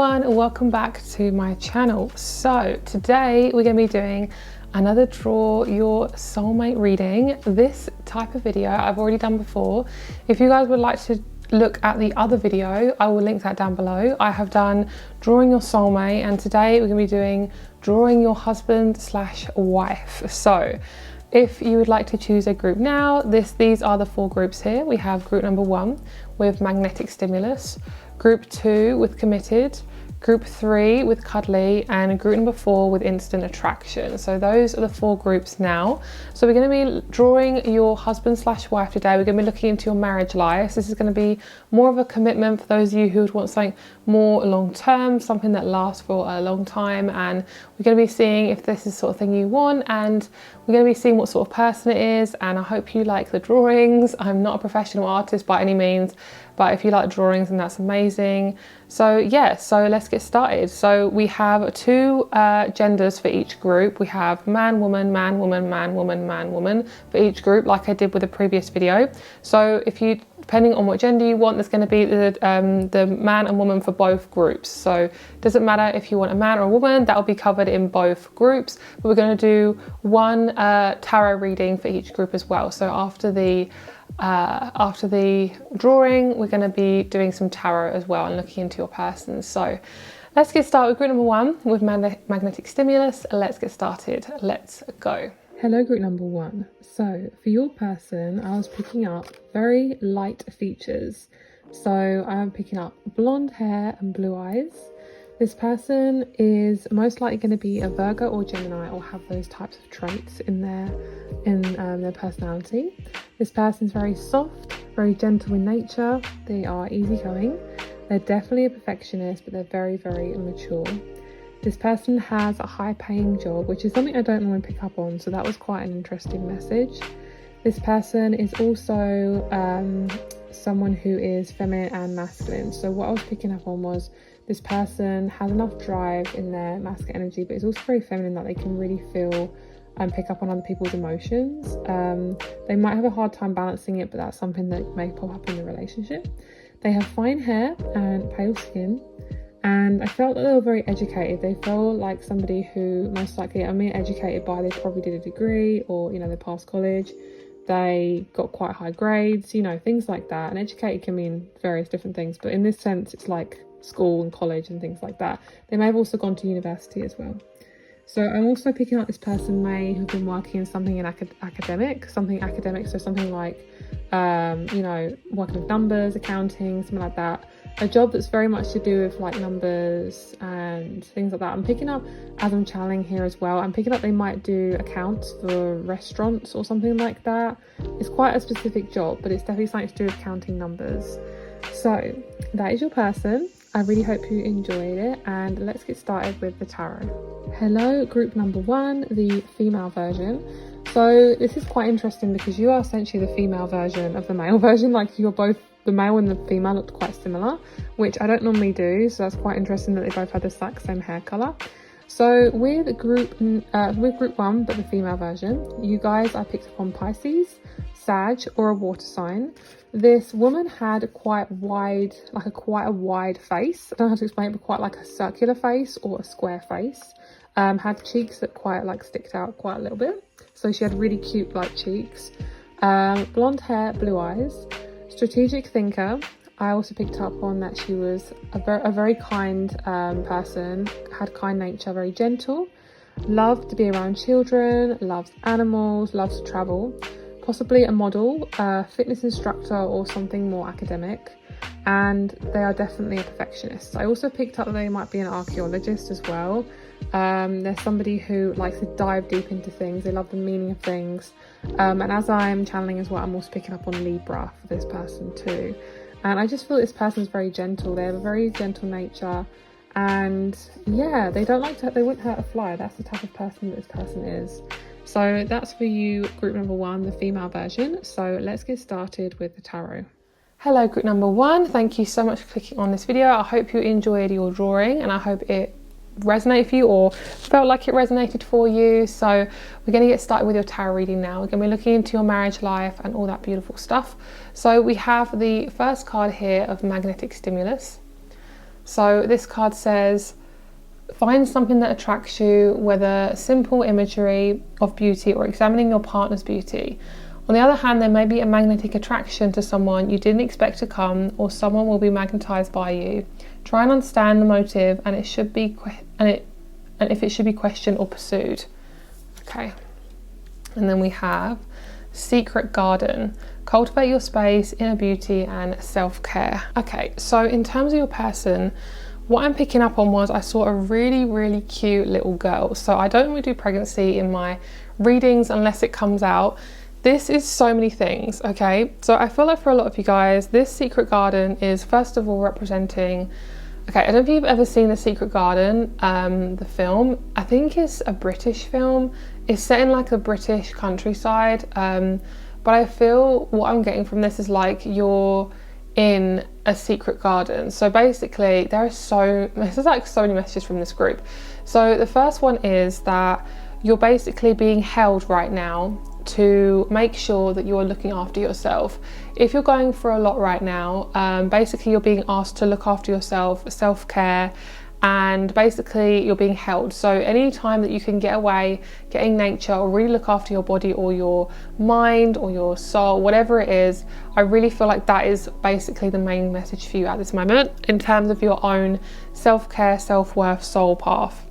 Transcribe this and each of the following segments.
everyone, and welcome back to my channel. So today we're going to be doing another Draw Your Soulmate reading. This type of video I've already done before. If you guys would like to look at the other video, I will link that down below. I have done Drawing Your Soulmate, and today we're going to be doing Drawing Your Husband/Wife. So if you would like to choose a group now, these are the 4 groups here. We have group number 1 with magnetic stimulus, group 2 with committed, group 3 with cuddly, and group number 4 with instant attraction. So those are the 4 groups now. So we're going to be drawing your husband/wife today. We're going to be looking into your marriage life. This is going to be more of a commitment for those of you who would want something more long-term, something that lasts for a long time. And we're going to be seeing if this is the sort of thing you want, and we're going to be seeing what sort of person it is. And I hope you like the drawings. I'm not a professional artist by any means, but if you like drawings, then that's amazing. So yeah, so let's get started. So we have 2 genders for each group. We have man, woman, man, woman, man, woman, man, woman for each group, like I did with the previous video. So if you, depending on what gender you want, there's going to be the man and woman for both groups. So it doesn't matter if you want a man or a woman, that will be covered in both groups. But we're going to do one tarot reading for each group as well. So after the drawing, we're going to be doing some tarot as well and looking into your person. So let's get started with group number 1 with magnetic stimulus. Let's get started. Let's go. Hello, group number 1. So for your person, I was picking up very light features. So I'm picking up blonde hair and blue eyes. This person is most likely going to be a Virgo or Gemini, or have those types of traits in their personality. This person's very soft, very gentle in nature. They are easygoing. They're definitely a perfectionist, but they're very, very immature. This person has a high-paying job, which is something I don't normally pick up on, so that was quite an interesting message. This person is also someone who is feminine and masculine. So what I was picking up on was this person has enough drive in their masculine energy, but it's also very feminine, that they can really feel and pick up on other people's emotions. They might have a hard time balancing it, but that's something that may pop up in the relationship. They have fine hair and pale skin, and I felt that they were very educated. They feel like somebody who most likely, I mean educated by, they probably did a degree, or they passed college, they got quite high grades, things like that. And educated can mean various different things, but in this sense it's like school and college and things like that. They may have also gone to university as well. So I'm also picking up this person may have been working in something in academic, so something like working with numbers, accounting, something like that. A job that's very much to do with like numbers and things like that. I'm picking up, as I'm channeling here as well, I'm picking up they might do accounts for restaurants or something like that. It's quite a specific job, but it's definitely something to do with counting numbers. So that is your person. I really hope you enjoyed it, and let's get started with the tarot. Hello, group number 1, the female version. So this is quite interesting because you are essentially the female version of the male version. Like, you're both, the male and the female looked quite similar, which I don't normally do, so that's quite interesting that they both had the exact same hair color. So with group 1, but the female version, you guys, I picked up on Pisces, Sag, or a water sign. This woman had quite a wide face. I don't know how to explain it, but quite like a circular face or a square face. Had cheeks that quite sticked out quite a little bit. So she had really cute light cheeks. Blonde hair, blue eyes. Strategic thinker. I also picked up on that she was a very kind person, had kind nature, very gentle, loved to be around children, loves animals, loves to travel. Possibly a model, fitness instructor, or something more academic, and they are definitely a perfectionist. I also picked up that they might be an archaeologist as well. They're somebody who likes to dive deep into things. They love the meaning of things, and as I'm channeling as well, I'm also picking up on Libra for this person too. And I just feel this person is very gentle. They have a very gentle nature, and yeah, they wouldn't hurt a fly. That's the type of person that this person is. So that's for you, group number 1, the female version. So let's get started with the tarot. Hello, group number 1. Thank you so much for clicking on this video. I hope you enjoyed your drawing, and I hope it resonated for you, or felt like it resonated for you. So we're going to get started with your tarot reading now. We're going to be looking into your marriage life and all that beautiful stuff. So we have the first card here of magnetic stimulus. So this card says, find something that attracts you, whether simple imagery of beauty or examining your partner's beauty. On the other hand, there may be a magnetic attraction to someone you didn't expect to come, or someone will be magnetized by you. Try and understand the motive, and if it should be questioned or pursued. Okay. And then we have Secret Garden. Cultivate your space, inner beauty, and self-care. Okay, so in terms of your person, what I'm picking up on was I saw a really, really cute little girl. So I don't really do pregnancy in my readings unless it comes out. This is so many things, okay? So I feel like for a lot of you guys, this Secret Garden is first of all representing, okay, I don't know if you've ever seen The Secret Garden, the film. I think it's a British film. It's set in like a British countryside, but I feel what I'm getting from this is like you're in a secret garden. So basically there's like so many messages from this group. So the first one is that you're basically being held right now to make sure that you're looking after yourself. If you're going for a lot right now, basically you're being asked to look after yourself, self-care, and basically you're being held. So any time that you can get away, get in nature, or really look after your body or your mind or your soul, whatever it is, I really feel like that is basically the main message for you at this moment in terms of your own self-care, self-worth, soul path.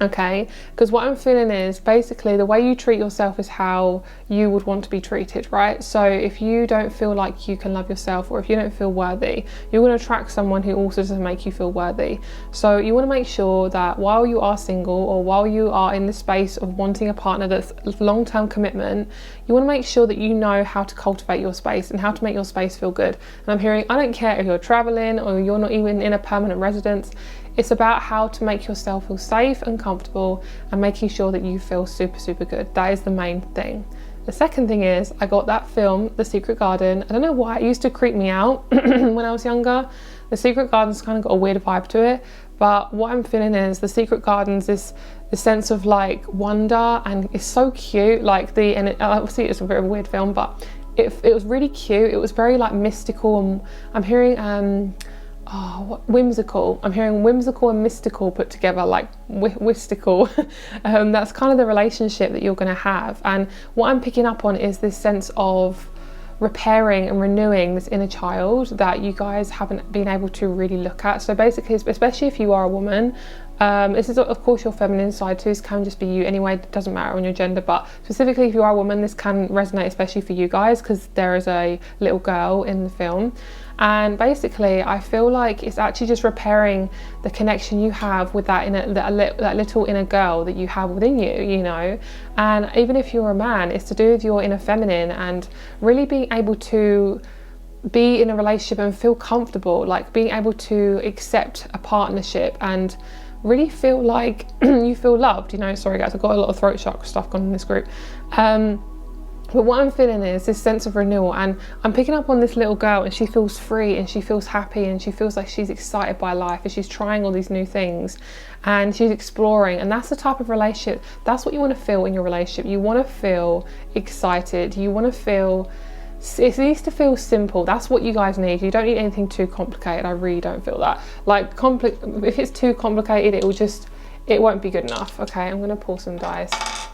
Okay, because what I'm feeling is basically the way you treat yourself is how you would want to be treated, right? So if you don't feel like you can love yourself, or if you don't feel worthy, you're going to attract someone who also doesn't make you feel worthy. So you want to make sure that while you are single, or while you are in the space of wanting a partner that's long-term commitment, you want to make sure that you know how to cultivate your space and how to make your space feel good. And I'm hearing, I don't care if you're traveling or you're not even in a permanent residence. It's about how to make yourself feel safe and comfortable and making sure that you feel super, super good. That is the main thing. The second thing is I got that film, The Secret Garden. I don't know why, it used to creep me out when I was younger. The Secret Garden's kind of got a weird vibe to it. But what I'm feeling is The Secret Garden's this sense of like wonder, and it's so cute. Obviously it's a very weird film, but it was really cute. It was very like mystical, and I'm hearing whimsical. I'm hearing whimsical and mystical put together, like wistical. That's kind of the relationship that you're going to have. And what I'm picking up on is this sense of repairing and renewing this inner child that you guys haven't been able to really look at. So basically, especially if you are a woman, this is of course your feminine side too. This can just be you anyway, it doesn't matter on your gender, but specifically if you are a woman, this can resonate especially for you guys, because there is a little girl in the film. And basically I feel like it's actually just repairing the connection you have with that little inner girl that you have within you, you know. And even if you're a man, it's to do with your inner feminine and really being able to be in a relationship and feel comfortable, like being able to accept a partnership and really feel like you feel loved, you know. Sorry guys, I've got a lot of throat chakra stuff going on in this group. But what I'm feeling is this sense of renewal, and I'm picking up on this little girl, and she feels free and she feels happy and she feels like she's excited by life and she's trying all these new things and she's exploring. And that's the type of relationship, that's what you want to feel in your relationship. You want to feel excited, you want to feel, it needs to feel simple. That's what you guys need. You don't need anything too complicated. I really don't feel that. Like if it's too complicated, it won't be good enough. Okay, I'm going to pull some dice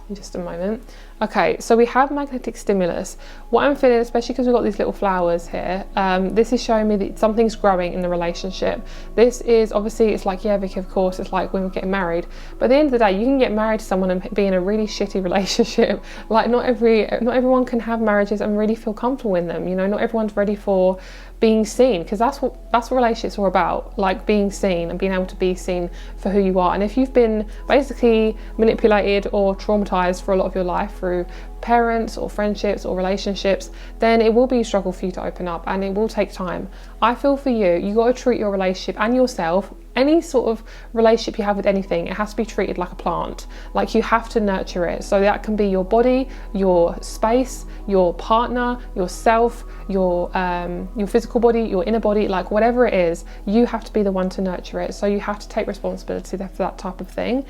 in just a moment. Okay, so we have magnetic stimulus. What I'm feeling, especially because we've got these little flowers here, this is showing me that something's growing in the relationship. This is obviously, it's like, yeah, Vicky, of course, it's like when we're getting married. But at the end of the day, you can get married to someone and be in a really shitty relationship. Like not everyone can have marriages and really feel comfortable in them. You know, not everyone's ready for being seen, because that's what relationships are about, like being seen and being able to be seen for who you are. And if you've been basically manipulated or traumatized for a lot of your life through parents or friendships or relationships, then it will be a struggle for you to open up, and it will take time. I feel for you got to treat your relationship and yourself, any sort of relationship you have with anything, it has to be treated like a plant. Like you have to nurture it. So that can be your body, your space, your partner, yourself, your physical body, your inner body, like whatever it is, you have to be the one to nurture it. So you have to take responsibility for that type of thing.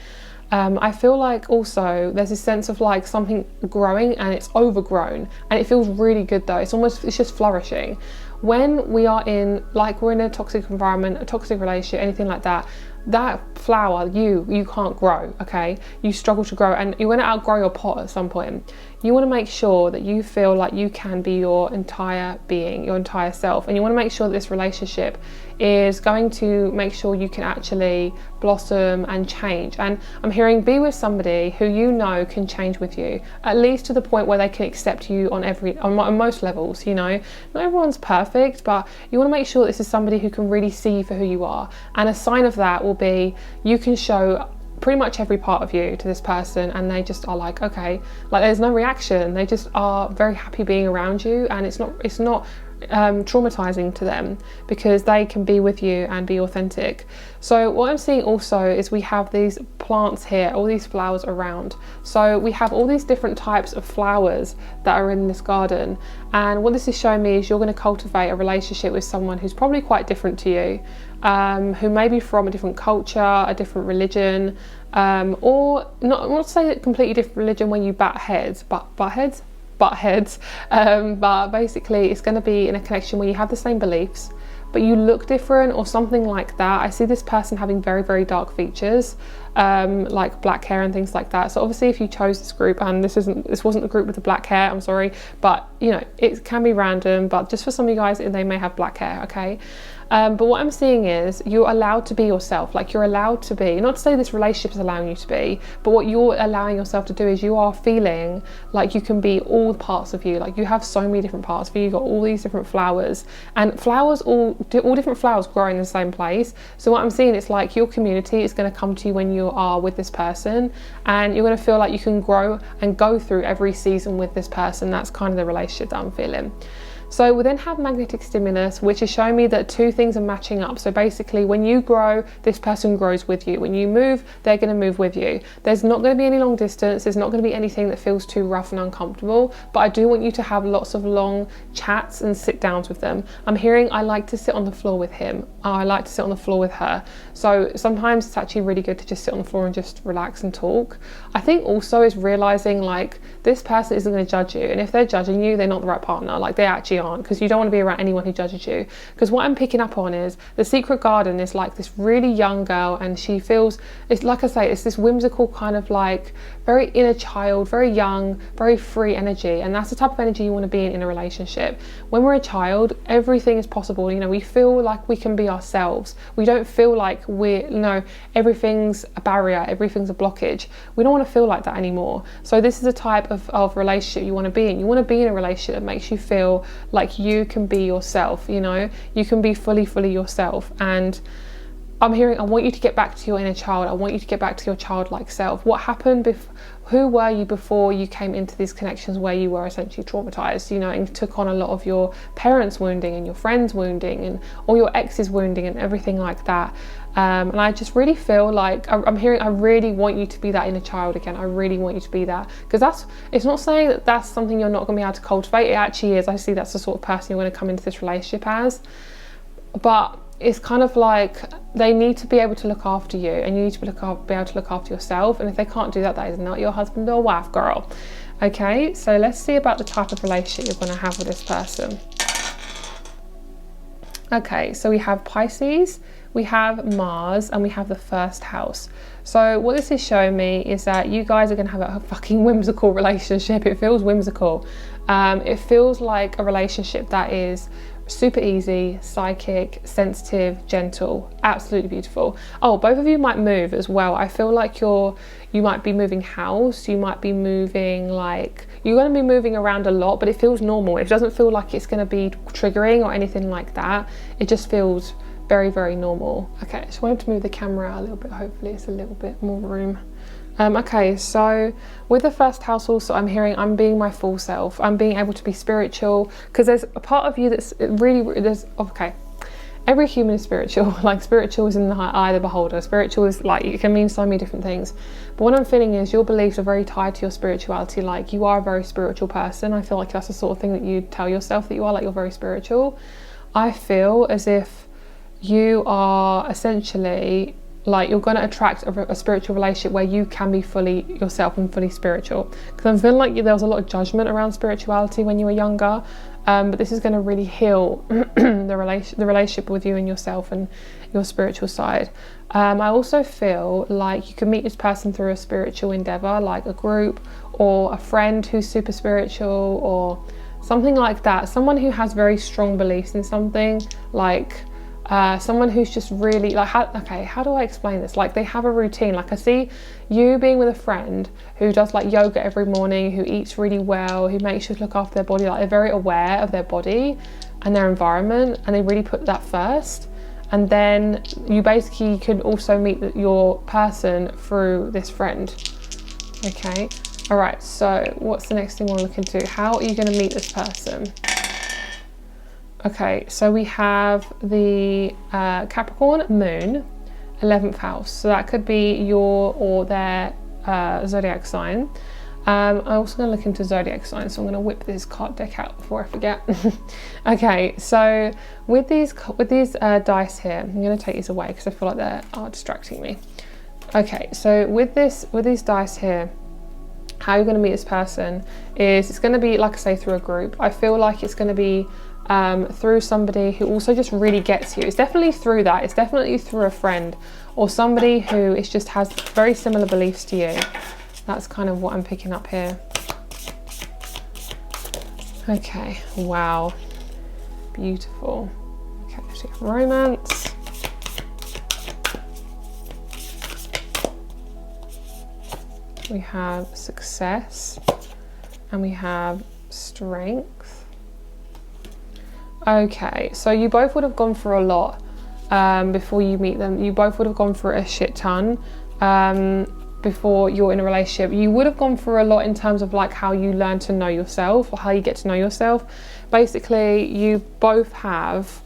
I feel like also there's this sense of like something growing and it's overgrown, and it feels really good though. It's just flourishing. when we are in, like, we're in a toxic environment, a toxic relationship, anything like that, that flower, you can't grow, okay? You struggle to grow, and you're going to outgrow your pot at some point. You want to make sure that you feel like you can be your entire being, your entire self, and you want to make sure that this relationship is going to make sure you can actually blossom and change. And I'm hearing, be with somebody who you know can change with you, at least to the point where they can accept you on most levels. You know, not everyone's perfect, but you want to make sure that this is somebody who can really see you for who you are. And a sign of that will be you can show pretty much every part of you to this person, and they just are like, okay, like, there's no reaction, they just are very happy being around you, and it's not traumatizing to them, because they can be with you and be authentic. So what I'm seeing also is we have these plants here, all these flowers around. So we have all these different types of flowers that are in this garden, and what this is showing me is you're going to cultivate a relationship with someone who's probably quite different to you, who may be from a different culture, a different religion, or not to say that completely different religion when you butt heads, but basically it's going to be in a connection where you have the same beliefs but you look different or something like that. I see this person having very, very dark features, like black hair and things like that. So obviously if you chose this group, and this wasn't a group with the black hair, I'm sorry, but you know, it can be random, but just for some of you guys, they may have black hair, okay? But what I'm seeing is you're allowed to be yourself. Like, you're allowed to be, not to say this relationship is allowing you to be, but what you're allowing yourself to do is you are feeling like you can be all parts of you. Like, you have so many different parts of you. You've got all these different flowers, and flowers, all different flowers grow in the same place. So what I'm seeing is like your community is going to come to you when you are with this person, and you're going to feel like you can grow and go through every season with this person. That's kind of the relationship that I'm feeling. So we then have magnetic stimulus, which is showing me that two things are matching up. So basically, when you grow, this person grows with you. When you move, they're going to move with you. There's not going to be any long distance. There's not going to be anything that feels too rough and uncomfortable. But I do want you to have lots of long chats and sit downs with them. I'm hearing, I like to sit on the floor with him. I like to sit on the floor with her. So sometimes it's actually really good to just sit on the floor and just relax and talk. I think also is realizing, like, this person isn't going to judge you. And if they're judging you, they're not the right partner. Like, they actually aren't, because you don't want to be around anyone who judges you. Because what I'm picking up on is the secret garden is like this really young girl, and she feels, it's like I say, it's this whimsical kind of like very inner child, very young, very free energy. And that's the type of energy you want to be in a relationship. When we're a child, everything is possible. You know, we feel like we can be ourselves. We don't feel like everything's a barrier, everything's a blockage. We don't want to feel like that anymore. So this is a type of relationship you want to be in. You want to be in a relationship that makes you feel like you can be yourself, you know, you can be fully yourself. And I'm hearing, I want you to get back to your inner child. I want you to get back to your childlike self. What happened who were you before you came into these connections where you were essentially traumatized, you know, and took on a lot of your parents' wounding and your friends' wounding and all your ex's wounding and everything like that. And I just really feel like I'm hearing, I really want you to be that inner child again. I really want you to be that, because it's not saying that that's something you're not going to be able to cultivate. It actually is. I see that's the sort of person you're going to come into this relationship as. But it's kind of like they need to be able to look after you, and you need to be able to look after yourself. And if they can't do that, that is not your husband or wife, girl. Okay, so let's see about the type of relationship you're going to have with this person. Okay, so we have Pisces, we have Mars, and we have the first house. So what this is showing me is that you guys are going to have a fucking whimsical relationship. It feels whimsical. It feels like a relationship that is super easy, psychic, sensitive, gentle, absolutely beautiful. Oh, both of you might move as well. I feel like you might be moving house, you might be moving, like, you're going to be moving around a lot, but it feels normal. It doesn't feel like it's going to be triggering or anything like that. It just feels very, very normal. Okay, so I wanted to move the camera out a little bit. Hopefully it's a little bit more room. Okay, so with the first house also, I'm hearing I'm being my full self. I'm being able to be spiritual, because there's a part of you that's really, every human is spiritual. Like, spiritual is in the eye of the beholder. Spiritual is like, it can mean so many different things. But what I'm feeling is your beliefs are very tied to your spirituality. Like, you are a very spiritual person. I feel like that's the sort of thing that you tell yourself that you are, like, you're very spiritual. I feel as if you are essentially Like, you're going to attract a spiritual relationship where you can be fully yourself and fully spiritual. Because I'm feeling like there was a lot of judgment around spirituality when you were younger, but this is going to really heal the relationship with you and yourself and your spiritual side. I also feel like you can meet this person through a spiritual endeavor, like a group or a friend who's super spiritual or something like that. Someone who has very strong beliefs in something, like someone who's just really like, how do I explain this? Like, they have a routine. Like, I see you being with a friend who does like yoga every morning, who eats really well, who makes sure to look after their body. Like, they're very aware of their body and their environment, and they really put that first. And then you basically could also meet your person through this friend. Okay, all right, so what's the next thing we'll look into? How are you going to meet this person? Okay, so we have the Capricorn moon, 11th house. So that could be your or their zodiac sign. I'm also going to look into zodiac signs, so I'm going to whip this card deck out before I forget. Okay, so with these dice here, I'm going to take these away because I feel like they are distracting me. Okay, so with these dice here, how you're going to meet this person is, it's going to be, like I say, through a group. I feel like it's going to be through somebody who also just really gets you. It's definitely through that. It's definitely through a friend or somebody who is just has very similar beliefs to you. That's kind of what I'm picking up here. Okay, wow, beautiful. Okay, let's see, romance. We have success and we have strength. Okay, so you both would have gone through a lot before you meet them. You both would have gone through a shit ton before you're in a relationship. You would have gone through a lot in terms of like how you learn to know yourself or how you get to know yourself. Basically, you both have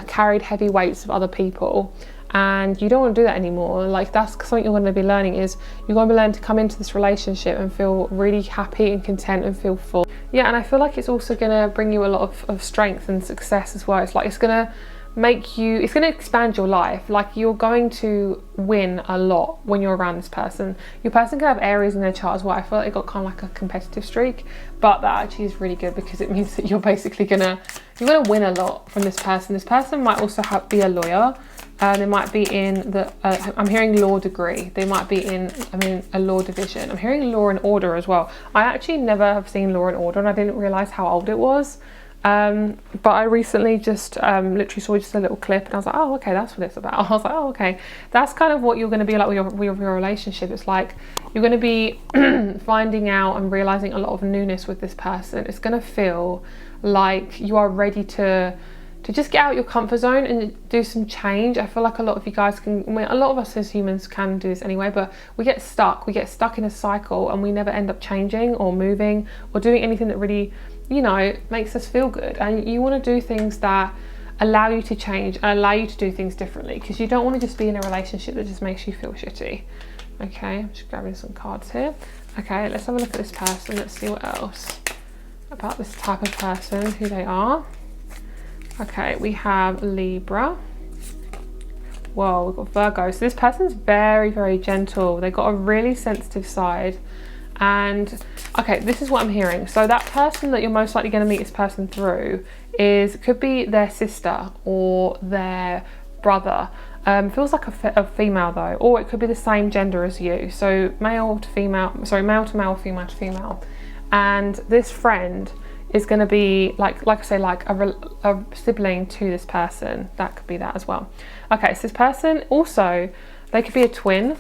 carried heavy weights of other people, and you don't want to do that anymore. Like, that's something you're going to be learning, is you're going to be learning to come into this relationship and feel really happy and content and feel full. Yeah, and I feel like it's also going to bring you a lot of strength and success as well. It's like, it's going to make you, it's going to expand your life. Like, you're going to win a lot when you're around this person. Your person could have Aries in their chart as well. I feel like they got kind of like a competitive streak, but that actually is really good because it means that you're basically you're gonna win a lot from this person. This person might also be a lawyer. They might be in the, I'm hearing law degree. They might be in, a law division. I'm hearing Law and Order as well. I actually never have seen Law and Order, and I didn't realise how old it was. But I recently just literally saw just a little clip, and I was like, oh, okay, that's what it's about. I was like, oh, okay. That's kind of what you're going to be like with your relationship. It's like you're going to be finding out and realising a lot of newness with this person. It's going to feel like you are ready to just get out your comfort zone and do some change. I feel like a lot of you guys can, a lot of us as humans can do this anyway, but we get stuck in a cycle and we never end up changing or moving or doing anything that really, makes us feel good. And you want to do things that allow you to change and allow you to do things differently, because you don't want to just be in a relationship that just makes you feel shitty. Okay, I'm just grabbing some cards here. Okay, let's have a look at this person. Let's see what else about this type of person, who they are. Okay, we have Libra. Whoa, we've got Virgo. So this person's very, very gentle. They've got a really sensitive side. And okay, this is what I'm hearing. So that person that you're most likely going to meet this person through could be their sister or their brother. Feels like a female though, or it could be the same gender as you. So male to male, female to female. And this friend is going to be like I say, like a sibling to this person. That could be that as well. Okay, so this person also, they could be a twin,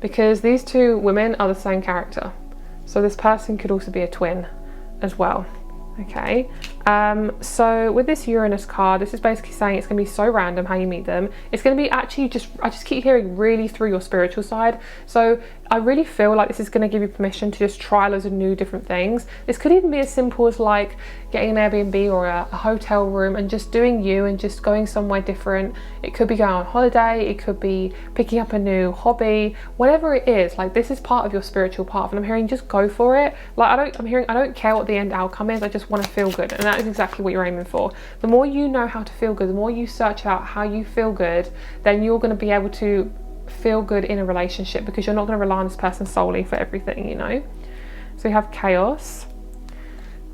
because these two women are the same character. So this person could also be a twin as well. Okay, so with this Uranus card, this is basically saying it's going to be so random how you meet them. It's going to be actually I just keep hearing really through your spiritual side. So I really feel like this is going to give you permission to just try loads of new different things. This could even be as simple as like getting an Airbnb or a hotel room and just doing you and just going somewhere different. It could be going on holiday, it could be picking up a new hobby, whatever it is. Like, this is part of your spiritual path, and I'm hearing just go for it. Like, I don't care what the end outcome is, I just want to feel good, and that is exactly what you're aiming for. The more you know how to feel good, the more you search out how you feel good, then you're going to be able to feel good in a relationship, because you're not going to rely on this person solely for everything, you know. So we have chaos,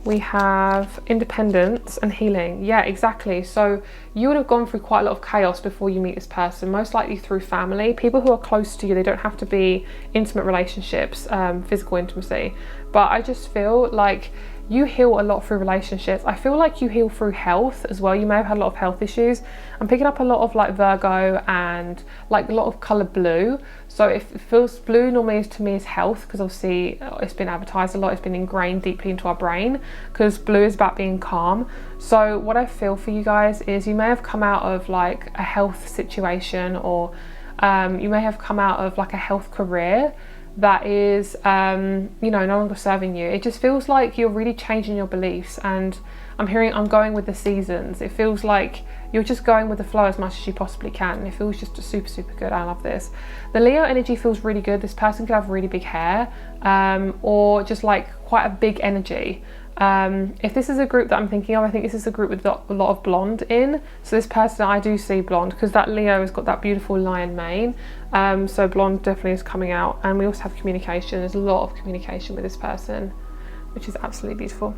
we have independence and healing. Yeah, exactly. So you would have gone through quite a lot of chaos before you meet this person, most likely through family, people who are close to you. They don't have to be intimate relationships, physical intimacy, but I just feel like you heal a lot through relationships. I feel like you heal through health as well. You may have had a lot of health issues. I'm picking up a lot of like Virgo and like a lot of colour blue. So if it feels blue normally to me is health, because obviously it's been advertised a lot, it's been ingrained deeply into our brain, because blue is about being calm. So what I feel for you guys is you may have come out of like a health situation, or you may have come out of like a health career that is you know, no longer serving you. It just feels like you're really changing your beliefs, and I'm going with the seasons. It feels like you're just going with the flow as much as you possibly can, and it feels just super good. I love this. The Leo energy feels really good. This person could have really big hair, or just like quite a big energy. If this is a group that I'm thinking of, I think this is a group with a lot of blonde in. So this person, I do see blonde, because that Leo has got that beautiful lion mane. So blonde definitely is coming out. And we also have communication. There's a lot of communication with this person, which is absolutely beautiful.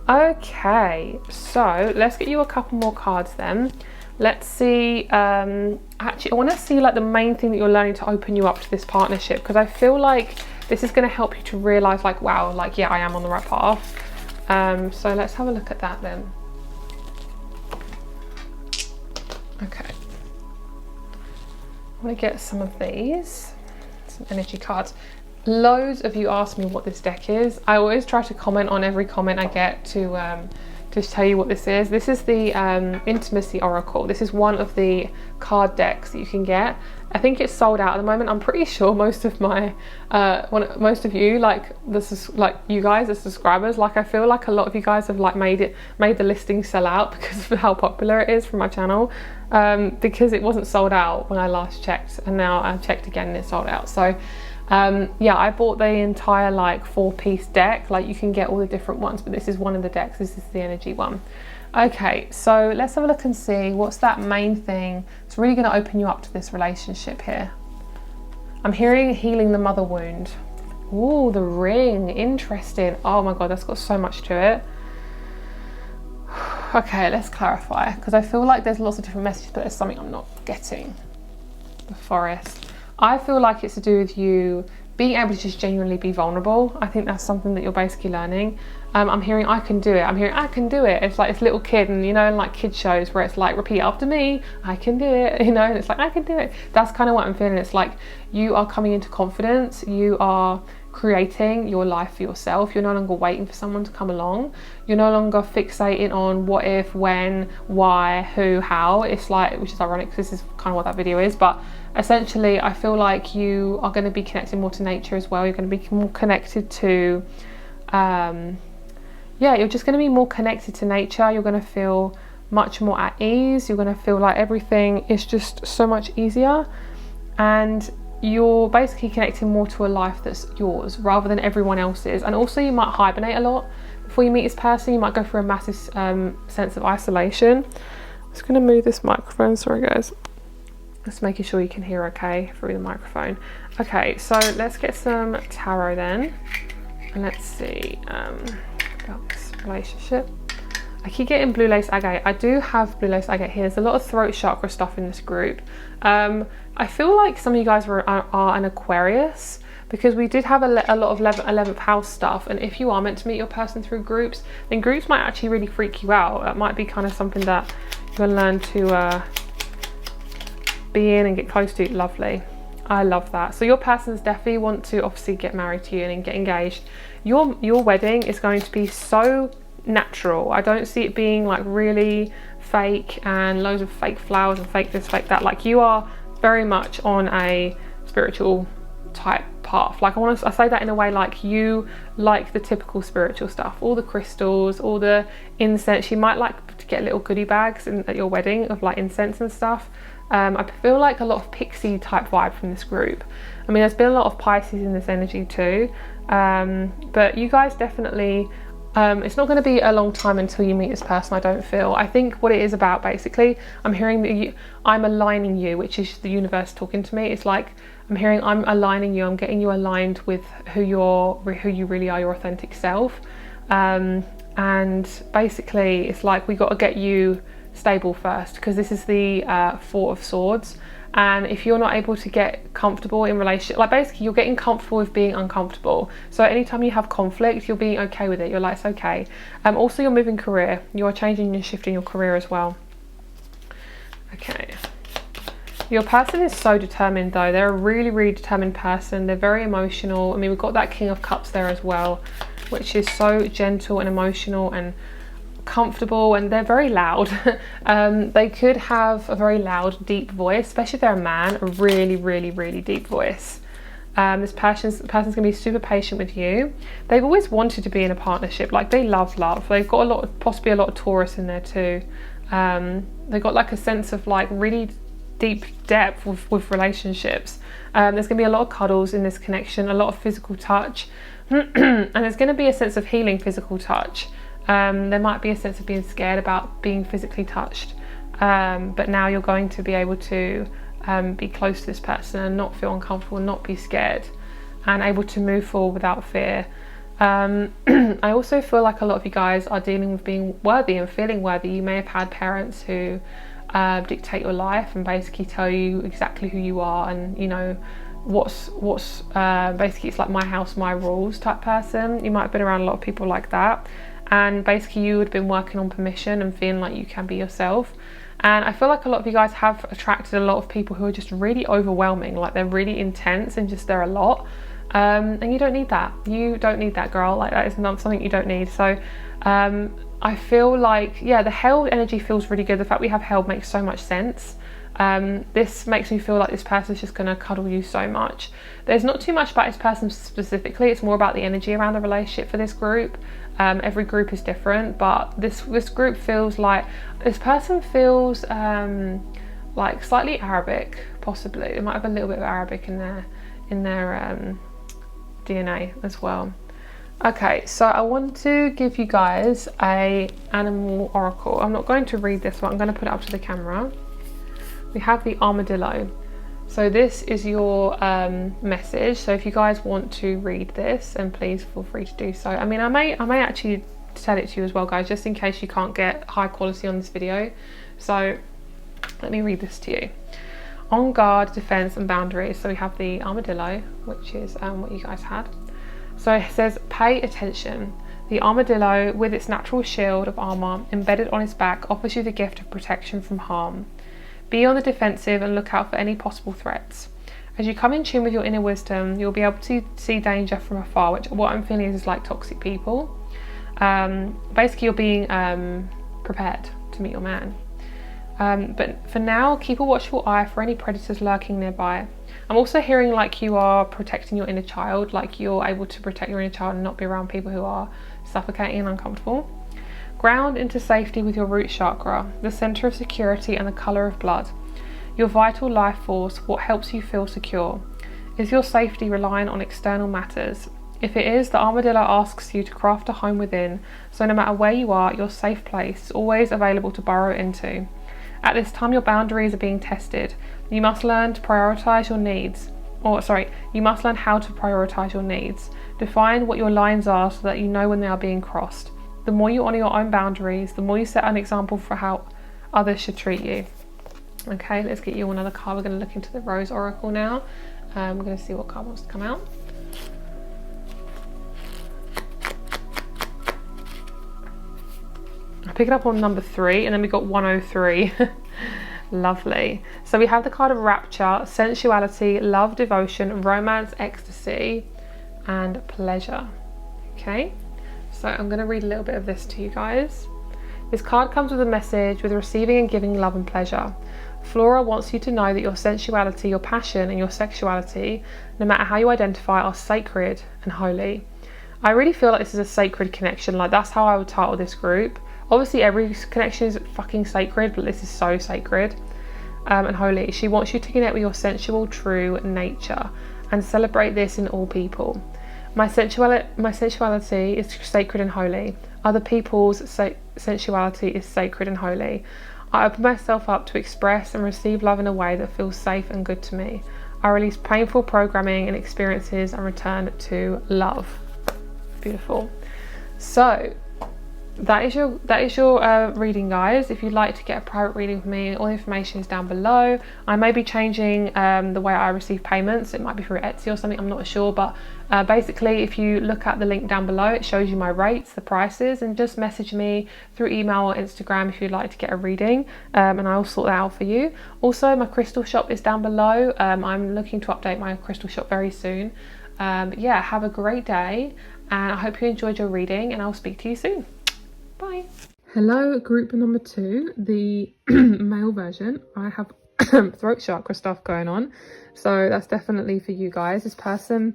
Okay, so let's get you a couple more cards then. Let's see, actually I want to see like the main thing that you're learning to open you up to this partnership, because I feel like this is going to help you to realize like, wow, like yeah, I am on the right path. So let's have a look at that then. Okay, I want to get some of these, some energy cards. Loads of you ask me what this deck is. I always try to comment on every comment I get to just tell you what this is. This is the Intimacy Oracle. This is one of the card decks that you can get. I think it's sold out at the moment. I'm pretty sure most of my most of you, like this is like you guys as subscribers, like I feel like a lot of you guys have like made the listing sell out because of how popular it is from my channel, because it wasn't sold out when I last checked, and now I've checked again and it's sold out. So yeah, I bought the entire like 4-piece deck. Like you can get all the different ones, but this is one of the decks. This is the energy one. Okay, so let's have a look and see what's that main thing that's really going to open you up to this relationship here. I'm hearing healing the mother wound. Ooh, the ring, interesting. Oh my god, that's got so much to it. Okay, let's clarify, because I feel like there's lots of different messages, but there's something I'm not getting. The forest. I feel like it's to do with you being able to just genuinely be vulnerable. I think that's something that you're basically learning. I'm hearing I can do it. I'm hearing I can do it. It's like this little kid, and you know, in like kid shows where it's like repeat after me, I can do it, you know, and it's like I can do it. That's kind of what I'm feeling. It's like you are coming into confidence. You are creating your life for yourself. You're no longer waiting for someone to come along. You're no longer fixating on what if, when, why, who, how. It's like, which is ironic because this is kind of what that video is, but essentially I feel like you are going to be connecting more to nature as well. You're going to be more connected to yeah, you're just going to be more connected to nature. You're going to feel much more at ease. You're going to feel like everything is just so much easier, and you're basically connecting more to a life that's yours rather than everyone else's. And also you might hibernate a lot before you meet this person. You might go through a massive sense of isolation. I'm just going to move this microphone, sorry guys. Just making sure you can hear okay through the microphone. Okay, so let's get some tarot then, and let's see about this relationship. I keep getting blue lace agate. I do have blue lace agate here. There's a lot of throat chakra stuff in this group. I feel like some of you guys are an Aquarius, because we did have a lot of 11th house stuff, and if you are meant to meet your person through groups, then groups might actually really freak you out. That might be kind of something that you're going to learn to be in and get close to. Lovely. I love that. So your person's definitely want to obviously get married to you and get engaged. Your wedding is going to be so natural. I don't see it being like really fake and loads of fake flowers and fake this, fake that. Like you are very much on a spiritual type path. Like I say that in a way like you like the typical spiritual stuff, all the crystals, all the incense. You might like to get little goodie bags at your wedding of like incense and stuff. I feel like a lot of pixie type vibe from this group. I mean, there's been a lot of Pisces in this energy too, but you guys definitely It's not going to be a long time until you meet this person, I don't feel. I think what it is about, basically, I'm hearing that I'm aligning you, which is the universe talking to me. It's like I'm hearing I'm aligning you, I'm getting you aligned with who you really are, your authentic self. And basically it's like we got to get you stable first, because this is the Four of Swords. And if you're not able to get comfortable in relationship, like basically you're getting comfortable with being uncomfortable. So anytime you have conflict, you're being okay with it. You're like, it's okay. Also, you're moving career. You're changing and shifting your career as well. Okay. Your person is so determined though. They're a really, really determined person. They're very emotional. I mean, we've got that King of Cups there as well, which is so gentle and emotional and comfortable, and they're very loud. They could have a very loud, deep voice, especially if they're a man, a really, really, really deep voice. This person's gonna be super patient with you. They've always wanted to be in a partnership, like they love love. They've got possibly a lot of Taurus in there too. They've got like a sense of like really deep depth with relationships. There's gonna be a lot of cuddles in this connection, a lot of physical touch, and there's gonna be a sense of healing physical touch. There might be a sense of being scared about being physically touched, but now you're going to be able to be close to this person and not feel uncomfortable, not be scared, and able to move forward without fear. I also feel like a lot of you guys are dealing with being worthy and feeling worthy. You may have had parents who dictate your life and basically tell you exactly who you are, and you know what's basically it's like my house, my rules type person. You might have been around a lot of people like that. And basically you would have been working on permission and feeling like you can be yourself. And I feel like a lot of you guys have attracted a lot of people who are just really overwhelming, like they're really intense and just they're a lot. And you don't need that. You don't need that, girl. Like that is not something you don't need. So I feel like, yeah, the held energy feels really good. The fact we have held makes so much sense. This makes me feel like this person's just going to cuddle you so much. There's not too much about this person specifically. It's more about the energy around the relationship for this group. Every group is different, but this group feels like this person feels like slightly Arabic, possibly. They might have a little bit of Arabic in their DNA as well. Okay, so I want to give you guys a animal oracle. I'm not going to read this one. I'm going to put it up to the camera. We have the armadillo. So this is your message. So if you guys want to read this, then please feel free to do so. I mean, I may actually tell it to you as well, guys, just in case you can't get high quality on this video. So let me read this to you. On guard, defense and boundaries. So we have the armadillo, which is what you guys had. So it says, pay attention. The armadillo, with its natural shield of armor embedded on its back, offers you the gift of protection from harm. Be on the defensive and look out for any possible threats. As you come in tune with your inner wisdom, you'll be able to see danger from afar, which what I'm feeling is like toxic people. Basically, you're being prepared to meet your man. But for now, keep a watchful eye for any predators lurking nearby. I'm also hearing like you are protecting your inner child, like you're able to protect your inner child and not be around people who are suffocating and uncomfortable. Ground into safety with your root chakra, the center of security and the color of blood. Your vital life force, what helps you feel secure. Is your safety relying on external matters? If it is, the armadillo asks you to craft a home within, so no matter where you are, your safe place is always available to burrow into. At this time, your boundaries are being tested. You must learn to prioritize your needs. You must learn how to prioritize your needs. Define what your lines are so that you know when they are being crossed. The more you honour your own boundaries, the more you set an example for how others should treat you. Okay, let's get you another card. We're going to look into the Rose Oracle now. We're going to see what card wants to come out. I pick it up on number 3, and then we got 103. Lovely. So we have the card of rapture, sensuality, love, devotion, romance, ecstasy, and pleasure. Okay. So I'm going to read a little bit of this to you guys. This card comes with a message with receiving and giving love and pleasure. Flora wants you to know that your sensuality, your passion and your sexuality, no matter how you identify, are sacred and holy. I really feel like this is a sacred connection. Like that's how I would title this group. Obviously every connection is fucking sacred, but this is so sacred and holy. She wants you to connect with your sensual, true nature and celebrate this in all people. My sensuality is sacred and holy. Other people's sensuality is sacred and holy. I open myself up to express and receive love in a way that feels safe and good to me. I release painful programming and experiences and return to love. Beautiful. So that is your reading, guys. If you'd like to get a private reading with me, all the information is down below. I may be changing the way I receive payments. It might be through Etsy or something, I'm not sure, but basically if you look at the link down below, it shows you my rates, the prices, and just message me through email or Instagram if you'd like to get a reading, and I'll sort that out for you. Also, my crystal shop is down below. I'm looking to update my crystal shop very soon. Yeah, have a great day, and I hope you enjoyed your reading, and I'll speak to you soon. Bye. Hello, group number 2, the male version. I have throat chakra stuff going on, so that's definitely for you guys. This person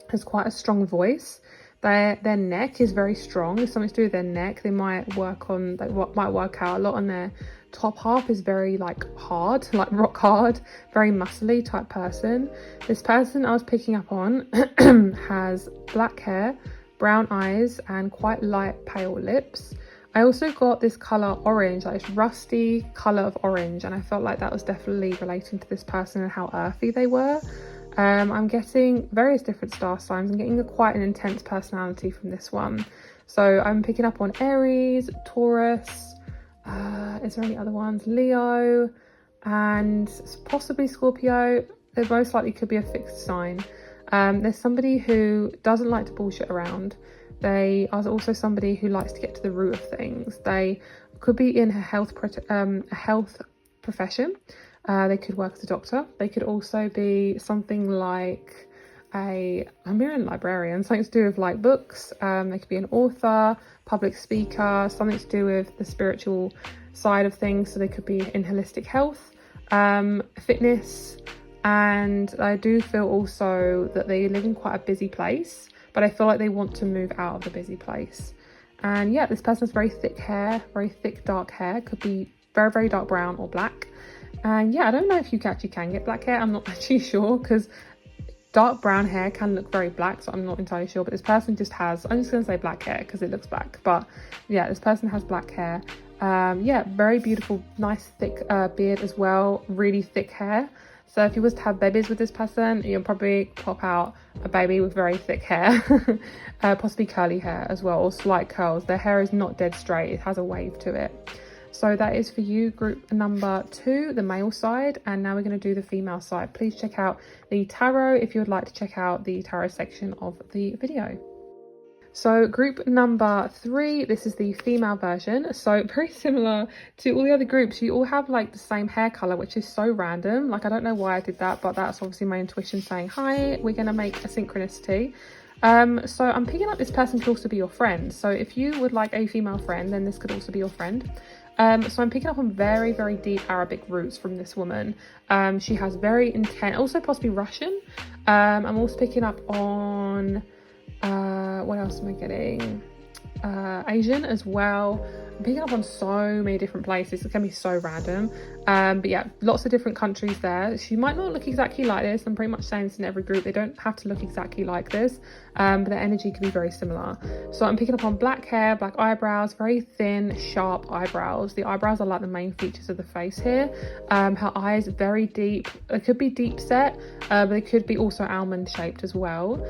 has quite a strong voice. Their neck is very strong. It's something to do with their neck. They might work out a lot on their top half. Is very like hard, like rock hard, very muscly type person. This person I was picking up on has black hair, brown eyes, and quite light pale lips. I also got this color orange, like this rusty color of orange, and I felt like that was definitely relating to this person and how earthy they were. I'm getting various different star signs. I'm getting quite an intense personality from this one. So I'm picking up on Aries, Taurus, is there any other ones? Leo, and possibly Scorpio. There most likely could be a fixed sign. There's somebody who doesn't like to bullshit around. They are also somebody who likes to get to the root of things. They could be in a health profession. They could work as a doctor. They could also be something like I'm hearing librarian, something to do with like books. They could be an author, public speaker, something to do with the spiritual side of things. So they could be in holistic health, fitness. And I do feel also that they live in quite a busy place, but I feel like they want to move out of the busy place. And yeah, this person has very thick hair, very thick dark hair, could be very, very dark brown or black. And yeah, I don't know if you actually can get black hair. I'm not actually sure, because dark brown hair can look very black, so I'm not entirely sure. But this person just has, I'm just going to say black hair because it looks black. But yeah, this person has black hair. Yeah, very beautiful, nice thick beard as well, really thick hair. So if you was to have babies with this person, you'll probably pop out a baby with very thick hair, possibly curly hair as well, or slight curls. Their hair is not dead straight, it has a wave to it. So that is for you, group number 2, the male side. And now we're going to do the female side. Please check out the tarot if you would like to check out the tarot section of the video. So group number 3, this is the female version. So very similar to all the other groups, you all have like the same hair color, which is so random. Like, I don't know why I did that, but that's obviously my intuition saying, hi, we're going to make a synchronicity. So I'm picking up this person could also be your friend. So if you would like a female friend, then this could also be your friend. So I'm picking up on very, very deep Arabic roots from this woman. She has very intense, also possibly Russian. I'm also picking up on, what else am I getting? Asian as well. I'm picking up on so many different places. It can be so random. But yeah, lots of different countries there. She might not look exactly like this. I'm pretty much saying this in every group. They don't have to look exactly like this, but their energy can be very similar. So I'm picking up on black hair, black eyebrows, very thin, sharp eyebrows. The eyebrows are like the main features of the face here. Her eyes very deep. They could be deep set, but they could be also almond shaped as well.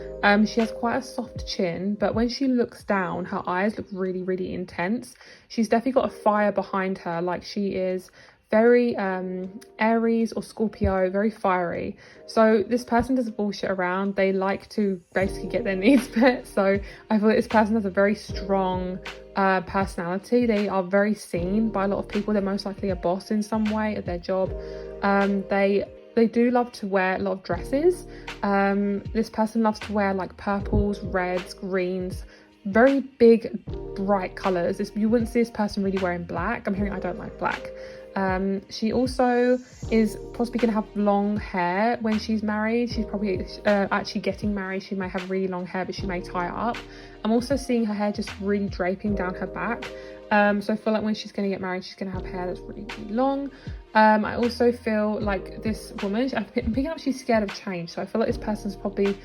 She has quite a soft chin, but when she looks down, her eyes look really, really intense. She's definitely got a fire behind her, like she is very Aries or Scorpio, very fiery. So this person doesn't bullshit around. They like to basically get their needs met. So I feel like this person has a very strong personality. They are very seen by a lot of people. They're most likely a boss in some way at their job. They do love to wear a lot of dresses. This person loves to wear like purples, reds, greens, very big bright colors. You wouldn't see this person really wearing black. I'm hearing I don't like black. She also is possibly going to have long hair when she's married. She's probably actually getting married. She may have really long hair, but she may tie it up. I'm also seeing her hair just really draping down her back. So I feel like when she's going to get married, she's going to have hair that's really, really long. I also feel like this woman, I'm picking up she's scared of change. So I feel like this person's probably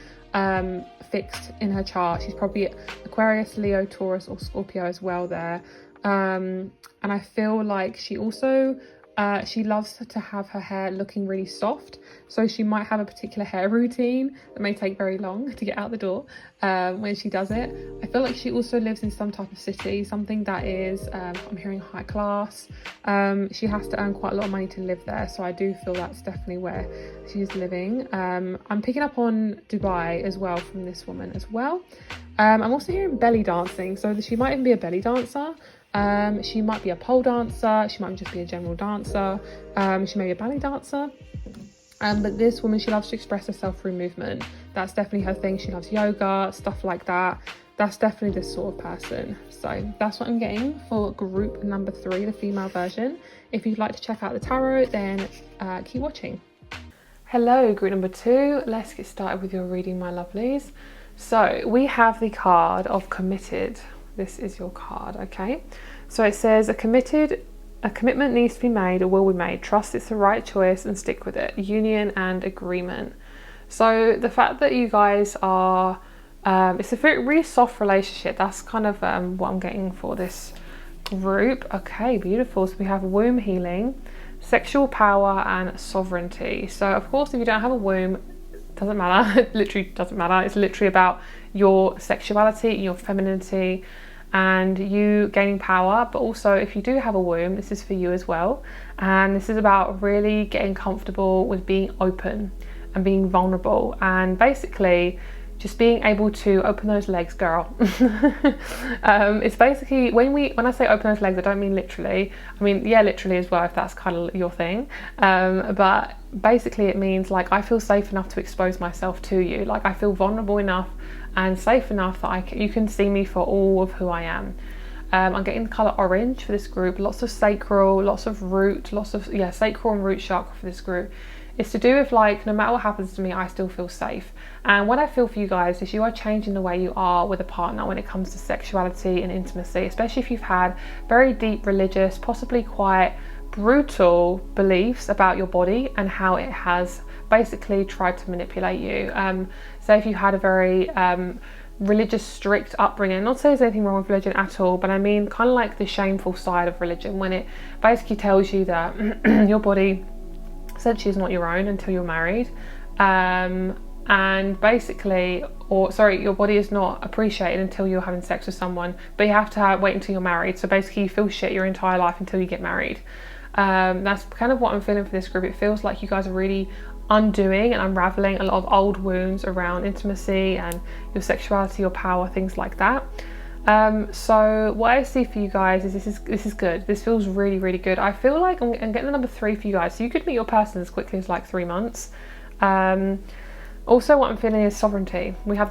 fixed in her chart. She's probably Aquarius, Leo, Taurus or Scorpio as well there. And I feel like she also she loves to have her hair looking really soft, so she might have a particular hair routine that may take very long to get out the door when she does it. I feel like she also lives in some type of city, something that is I'm hearing high class. She has to earn quite a lot of money to live there, so I do feel that's definitely where she's living. I'm picking up on Dubai as well from this woman as well. I'm also hearing belly dancing, so she might even be a belly dancer. She might be a pole dancer, she might just be a general dancer, she may be a ballet dancer, but this woman, she loves to express herself through movement. That's definitely her thing. She loves yoga, stuff like that. That's definitely this sort of person. So that's what I'm getting for group number 3, the female version. If you'd like to check out the tarot, then keep watching. Hello, group number 2. Let's get started with your reading, my lovelies. So we have the card of committed. This is your card, okay? So it says a commitment needs to be made or will be made. Trust it's the right choice and stick with it. Union and agreement. So the fact that you guys are, it's a very really soft relationship. That's kind of what I'm getting for this group. Okay, beautiful. So we have womb healing, sexual power and sovereignty. So of course, if you don't have a womb, it doesn't matter. It literally doesn't matter. It's literally about your sexuality, your femininity, and you gaining power. But also, if you do have a womb, this is for you as well. And this is about really getting comfortable with being open and being vulnerable, and basically just being able to open those legs, girl. It's basically, when I say open those legs, I don't mean literally. I mean, yeah, literally as well, if that's kind of your thing. But basically it means like I feel safe enough to expose myself to you. Like I feel vulnerable enough and safe enough that you can see me for all of who I am. I'm getting the colour orange for this group. Lots of sacral, lots of root, sacral and root chakra for this group. It's to do with like, no matter what happens to me, I still feel safe. And what I feel for you guys is you are changing the way you are with a partner when it comes to sexuality and intimacy, especially if you've had very deep religious, possibly quite brutal beliefs about your body and how it has basically tried to manipulate you. So if you had a very religious, strict upbringing, not to say there's anything wrong with religion at all, but I mean kind of like the shameful side of religion, when it basically tells you that your body essentially is not your own until you're married, and basically, your body is not appreciated until you're having sex with someone, but you have to wait until you're married. So basically you feel shit your entire life until you get married. That's kind of what I'm feeling for this group. It feels like you guys are really undoing and unraveling a lot of old wounds around intimacy and your sexuality, your power, things like that. So what I see for you guys is this is good. This feels really, really good. I feel like I'm getting the number 3 for you guys. So you could meet your person as quickly as like 3 months. Also what I'm feeling is sovereignty. We have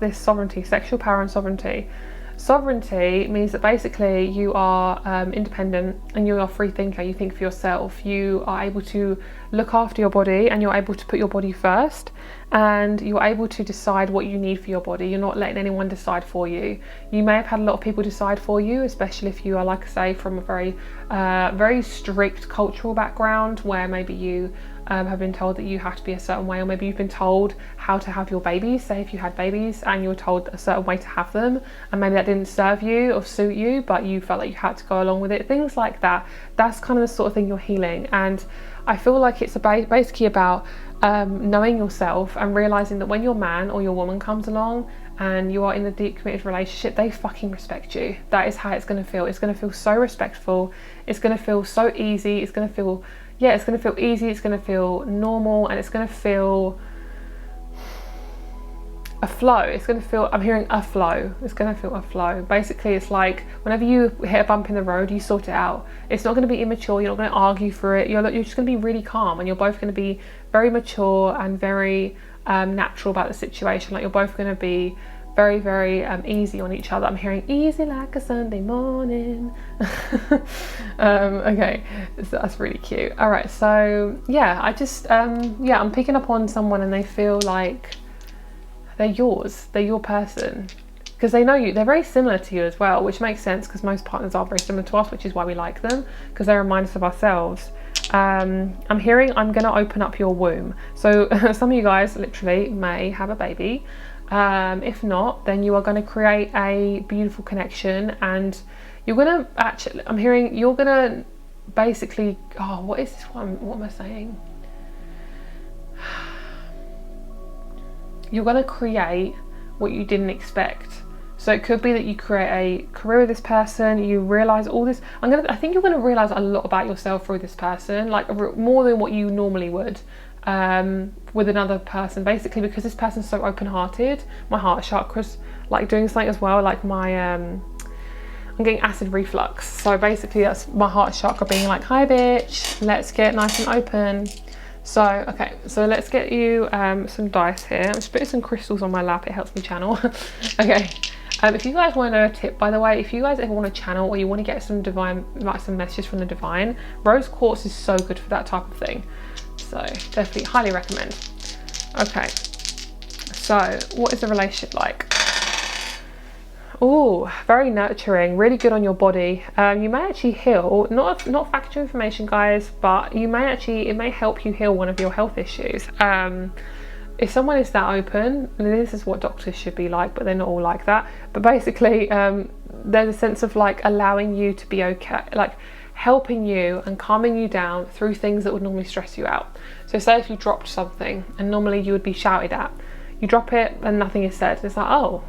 this sovereignty, sexual power and sovereignty. Sovereignty means that basically you are independent and you are a free thinker. You think for yourself. You are able to look after your body and you're able to put your body first, and you're able to decide what you need for your body. You're not letting anyone decide for you. You may have had a lot of people decide for you, especially if you are, like I say, from a very very strict cultural background where maybe you have been told that you have to be a certain way, or maybe you've been told how to have your babies. Say if you had babies and you were told a certain way to have them, and maybe that didn't serve you or suit you, but you felt like you had to go along with it, things like that. That's kind of the sort of thing you're healing. And I feel like it's basically about knowing yourself and realizing that when your man or your woman comes along and you are in a deep committed relationship, they fucking respect you. That is how it's going to feel. It's going to feel so respectful. It's going to feel so easy. It's going to feel easy, it's going to feel normal, and it's going to feel a flow. It's going to feel, I'm hearing a flow. It's going to feel a flow. Basically, it's like whenever you hit a bump in the road, you sort it out. It's not going to be immature. You're not going to argue for it. You're just going to be really calm, and you're both going to be very mature and very natural about the situation. Like you're both going to be very, very easy on each other. I'm hearing easy like a Sunday morning. Okay, so that's really cute. All right, so yeah, I'm picking up on someone and they feel like they're yours, they're your person. because they know you. They're very similar to you as well, which makes sense because most partners are very similar to us, which is why we like them, because they remind us of ourselves. I'm hearing I'm going to open up your womb. So some of you guys literally may have a baby. If not, then you are going to create a beautiful connection, and you're going to actually, I'm hearing you're going to basically, oh, what is this one? What am I saying? You're going to create what you didn't expect. So it could be that you create a career with this person, you realize all this. I think you're going to realize a lot about yourself through this person, like more than what you normally would with another person, basically, because this person's so open-hearted. My heart chakra's like doing something as well, like my I'm getting acid reflux. So basically that's my heart chakra being like, hi bitch, let's get nice and open. So, okay, so let's get you some dice here. I'm just putting some crystals on my lap, it helps me channel. Okay, if you guys want a tip, by the way, if you guys ever want to channel or you want to get some divine, like some messages from the divine, rose quartz is so good for that type of thing. So definitely highly recommend. Okay, so what is the relationship like? Oh, very nurturing, really good on your body. You may actually heal, not factual information guys, but you may actually, it may help you heal one of your health issues. If someone is that open, and this is what doctors should be like, but they're not all like that. But basically, there's a sense of like allowing you to be okay, like helping you and calming you down through things that would normally stress you out. So say if you dropped something and normally you would be shouted at, you drop it and nothing is said. It's like, oh,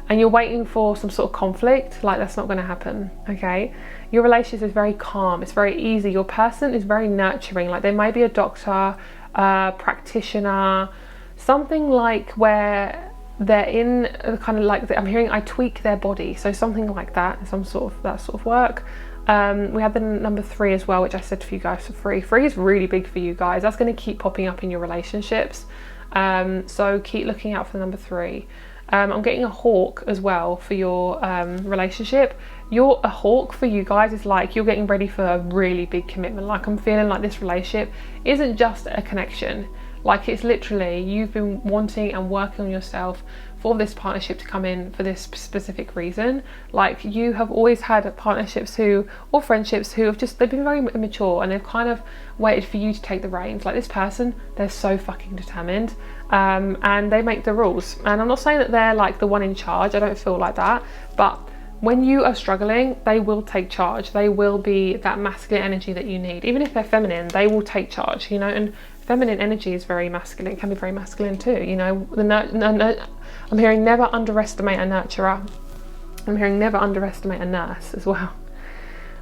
and you're waiting for some sort of conflict, like that's not going to happen, okay? Your relationship is very calm, it's very easy. Your person is very nurturing, like they might be a doctor, practitioner, something like where they're in kind of like, I'm hearing I tweak their body, so something like that, some sort of that sort of work. We had the number 3 as well, which I said for you guys for free. 3 is really big for you guys. That's going to keep popping up in your relationships. So keep looking out for the number 3. I'm getting a hawk as well for your relationship. A hawk for you guys is like you're getting ready for a really big commitment. Like I'm feeling like this relationship isn't just a connection. Like it's literally you've been wanting and working on yourself for this partnership to come in for this specific reason. Like you have always had partnerships or friendships who have they've been very immature and they've kind of waited for you to take the reins. Like this person, they're so fucking determined, and they make the rules. And I'm not saying that they're like the one in charge, I don't feel like that, but when you are struggling, they will take charge. They will be that masculine energy that you need. Even if they're feminine, they will take charge, you know, and feminine energy is very masculine, can be very masculine too, you know. I'm hearing never underestimate a nurturer. I'm hearing never underestimate a nurse as well.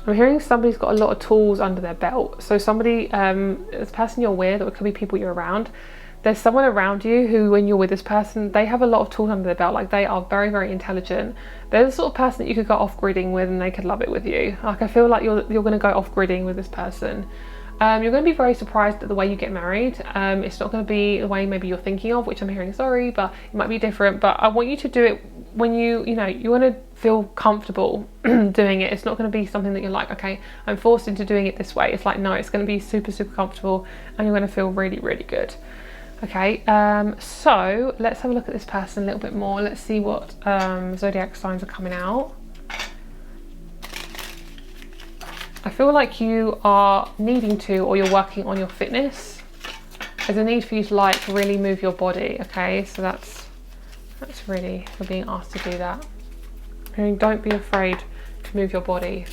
I'm hearing somebody's got a lot of tools under their belt. So somebody, this person you're with, or it could be people you're around, there's someone around you who, when you're with this person, they have a lot of tools under their belt. Like they are very, very intelligent. They're the sort of person that you could go off-gridding with and they could love it with you. Like I feel like you're going to go off-gridding with this person. You're going to be very surprised at the way you get married. It's not going to be the way maybe you're thinking of, which I'm hearing, sorry, but it might be different. But I want you to do it when you want to feel comfortable doing it. It's not going to be something that you're like, okay, I'm forced into doing it this way. It's like, no, it's going to be super, super comfortable and you're going to feel really, really good. Okay, so let's have a look at this person a little bit more. Let's see what zodiac signs are coming out. I feel like you are needing to, or you're working on your fitness. There's a need for you to like really move your body, okay? So that's really, you're being asked to do that. I mean, don't be afraid to move your body.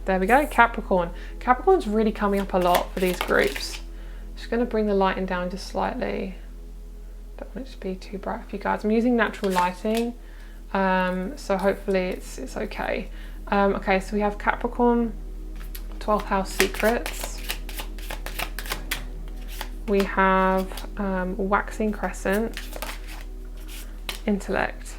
There we go, Capricorn. Capricorn's really coming up a lot for these groups. Just gonna bring the lighting down just slightly. Don't want it to be too bright for you guys. I'm using natural lighting, so hopefully it's okay. Okay, so we have Capricorn, 12th house secrets. We have waxing crescent, intellect.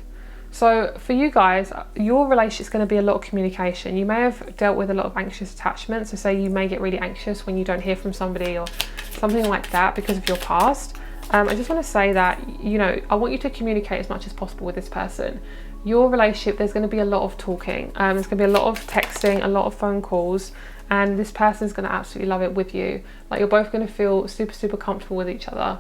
So for you guys, your relationship is going to be a lot of communication. You may have dealt with a lot of anxious attachment. So say you may get really anxious when you don't hear from somebody or something like that because of your past. I just want to say that, you know, I want you to communicate as much as possible with this person. Your relationship, there's going to be a lot of talking. There's going to be a lot of texting, a lot of phone calls, and this person's going to absolutely love it with you. Like you're both going to feel super, super comfortable with each other.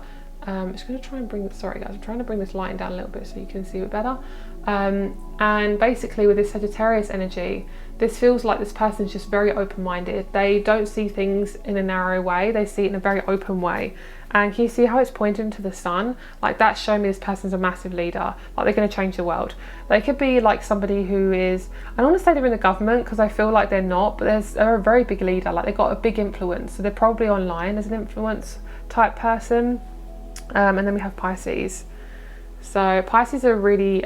just going to try and bring, sorry guys, I'm trying to bring this lighting down a little bit so you can see it better. And basically with this Sagittarius energy, this feels like this person's just very open-minded. They don't see things in a narrow way, they see it in a very open way. And can you see how it's pointing to the sun? Like that's showing me this person's a massive leader, like they're going to change the world. They could be like somebody who is, I don't want to say they're in the government because I feel like they're not, but they're a very big leader, like they've got a big influence. So they're probably online as an influence type person. And then we have Pisces. So Pisces are really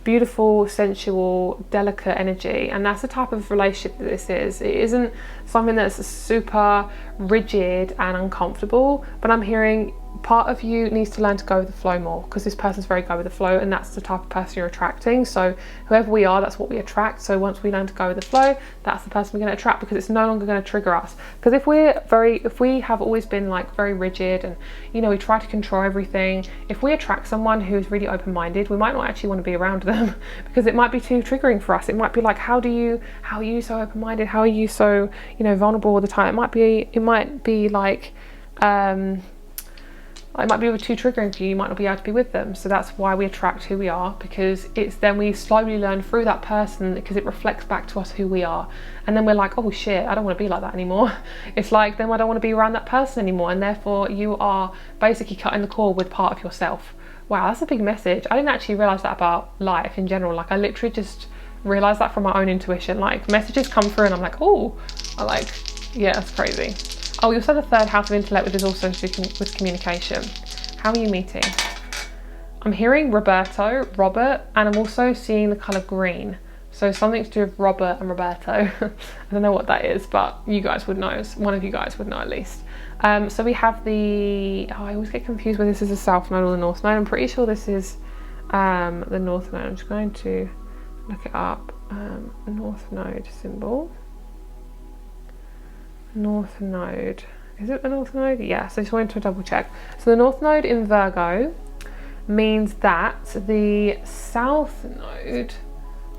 beautiful, sensual, delicate energy, and that's the type of relationship that this is. It isn't something that's super rigid and uncomfortable, but I'm hearing part of you needs to learn to go with the flow more, because this person's very go with the flow, and that's the type of person you're attracting. So whoever we are, that's what we attract. So once we learn to go with the flow, that's the person we're going to attract, because it's no longer going to trigger us. Because if we have always been like very rigid and, you know, we try to control everything, if we attract someone who's really open-minded, we might not actually want to be around them because it might be too triggering for us. It might be like, how are you so open-minded? How are you so, you know, vulnerable all the time? It might be like it might be too triggering for you. You might not be able to be with them. So that's why we attract who we are, because it's then we slowly learn through that person, because it reflects back to us who we are. And then we're like, oh shit, I don't want to be like that anymore. It's like, then I don't want to be around that person anymore. And therefore you are basically cutting the cord with part of yourself. Wow, that's a big message. I didn't actually realize that about life in general. Like I literally just realized that from my own intuition. Like messages come through and I'm like, oh, yeah, that's crazy. Oh, we also have the third house of intellect, which is also with communication. How are you meeting? I'm hearing Robert, and I'm also seeing the colour green. So something to do with Robert and Roberto. I don't know what that is, but you guys would know. One of you guys would know at least. So we have I always get confused whether this is the South Node or the North Node. I'm pretty sure this is the North Node. I'm just going to look it up. North Node symbol. North Node. Is it the North Node? Yeah, so I just wanted to double check. So the North Node in Virgo means that the South Node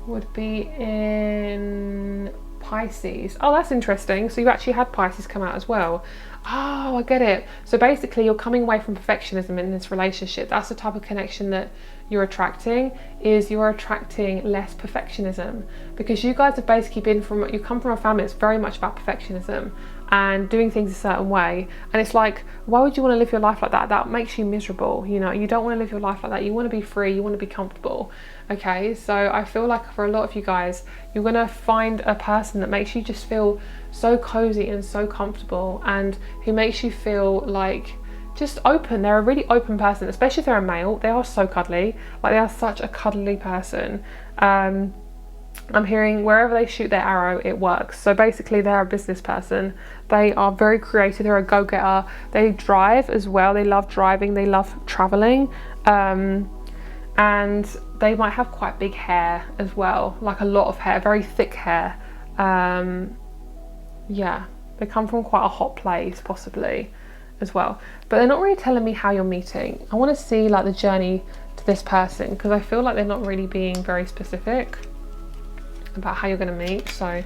would be in Pisces. Oh, that's interesting. So you've actually had Pisces come out as well. Oh, I get it. So basically you're coming away from perfectionism in this relationship. That's the type of connection that you're attracting, is you're attracting less perfectionism, because you guys have basically you come from a family that's very much about perfectionism and doing things a certain way. And it's like, why would you want to live your life like that? That makes you miserable. You know, you don't want to live your life like that. You want to be free, you want to be comfortable. Okay, so I feel like for a lot of you guys, you're going to find a person that makes you just feel so cozy and so comfortable, and who makes you feel like just open. They're a really open person, especially if they're a male. They are so cuddly. Like they are such a cuddly person. I'm hearing wherever they shoot their arrow, it works. So basically they're a business person. They are very creative. They're a go-getter. They drive as well. They love driving. They love traveling. And they might have quite big hair as well, like a lot of hair, very thick hair. Yeah, they come from quite a hot place possibly as well, but they're not really telling me how you're meeting. I want to see like the journey to this person, because I feel like they're not really being very specific about how you're going to meet. So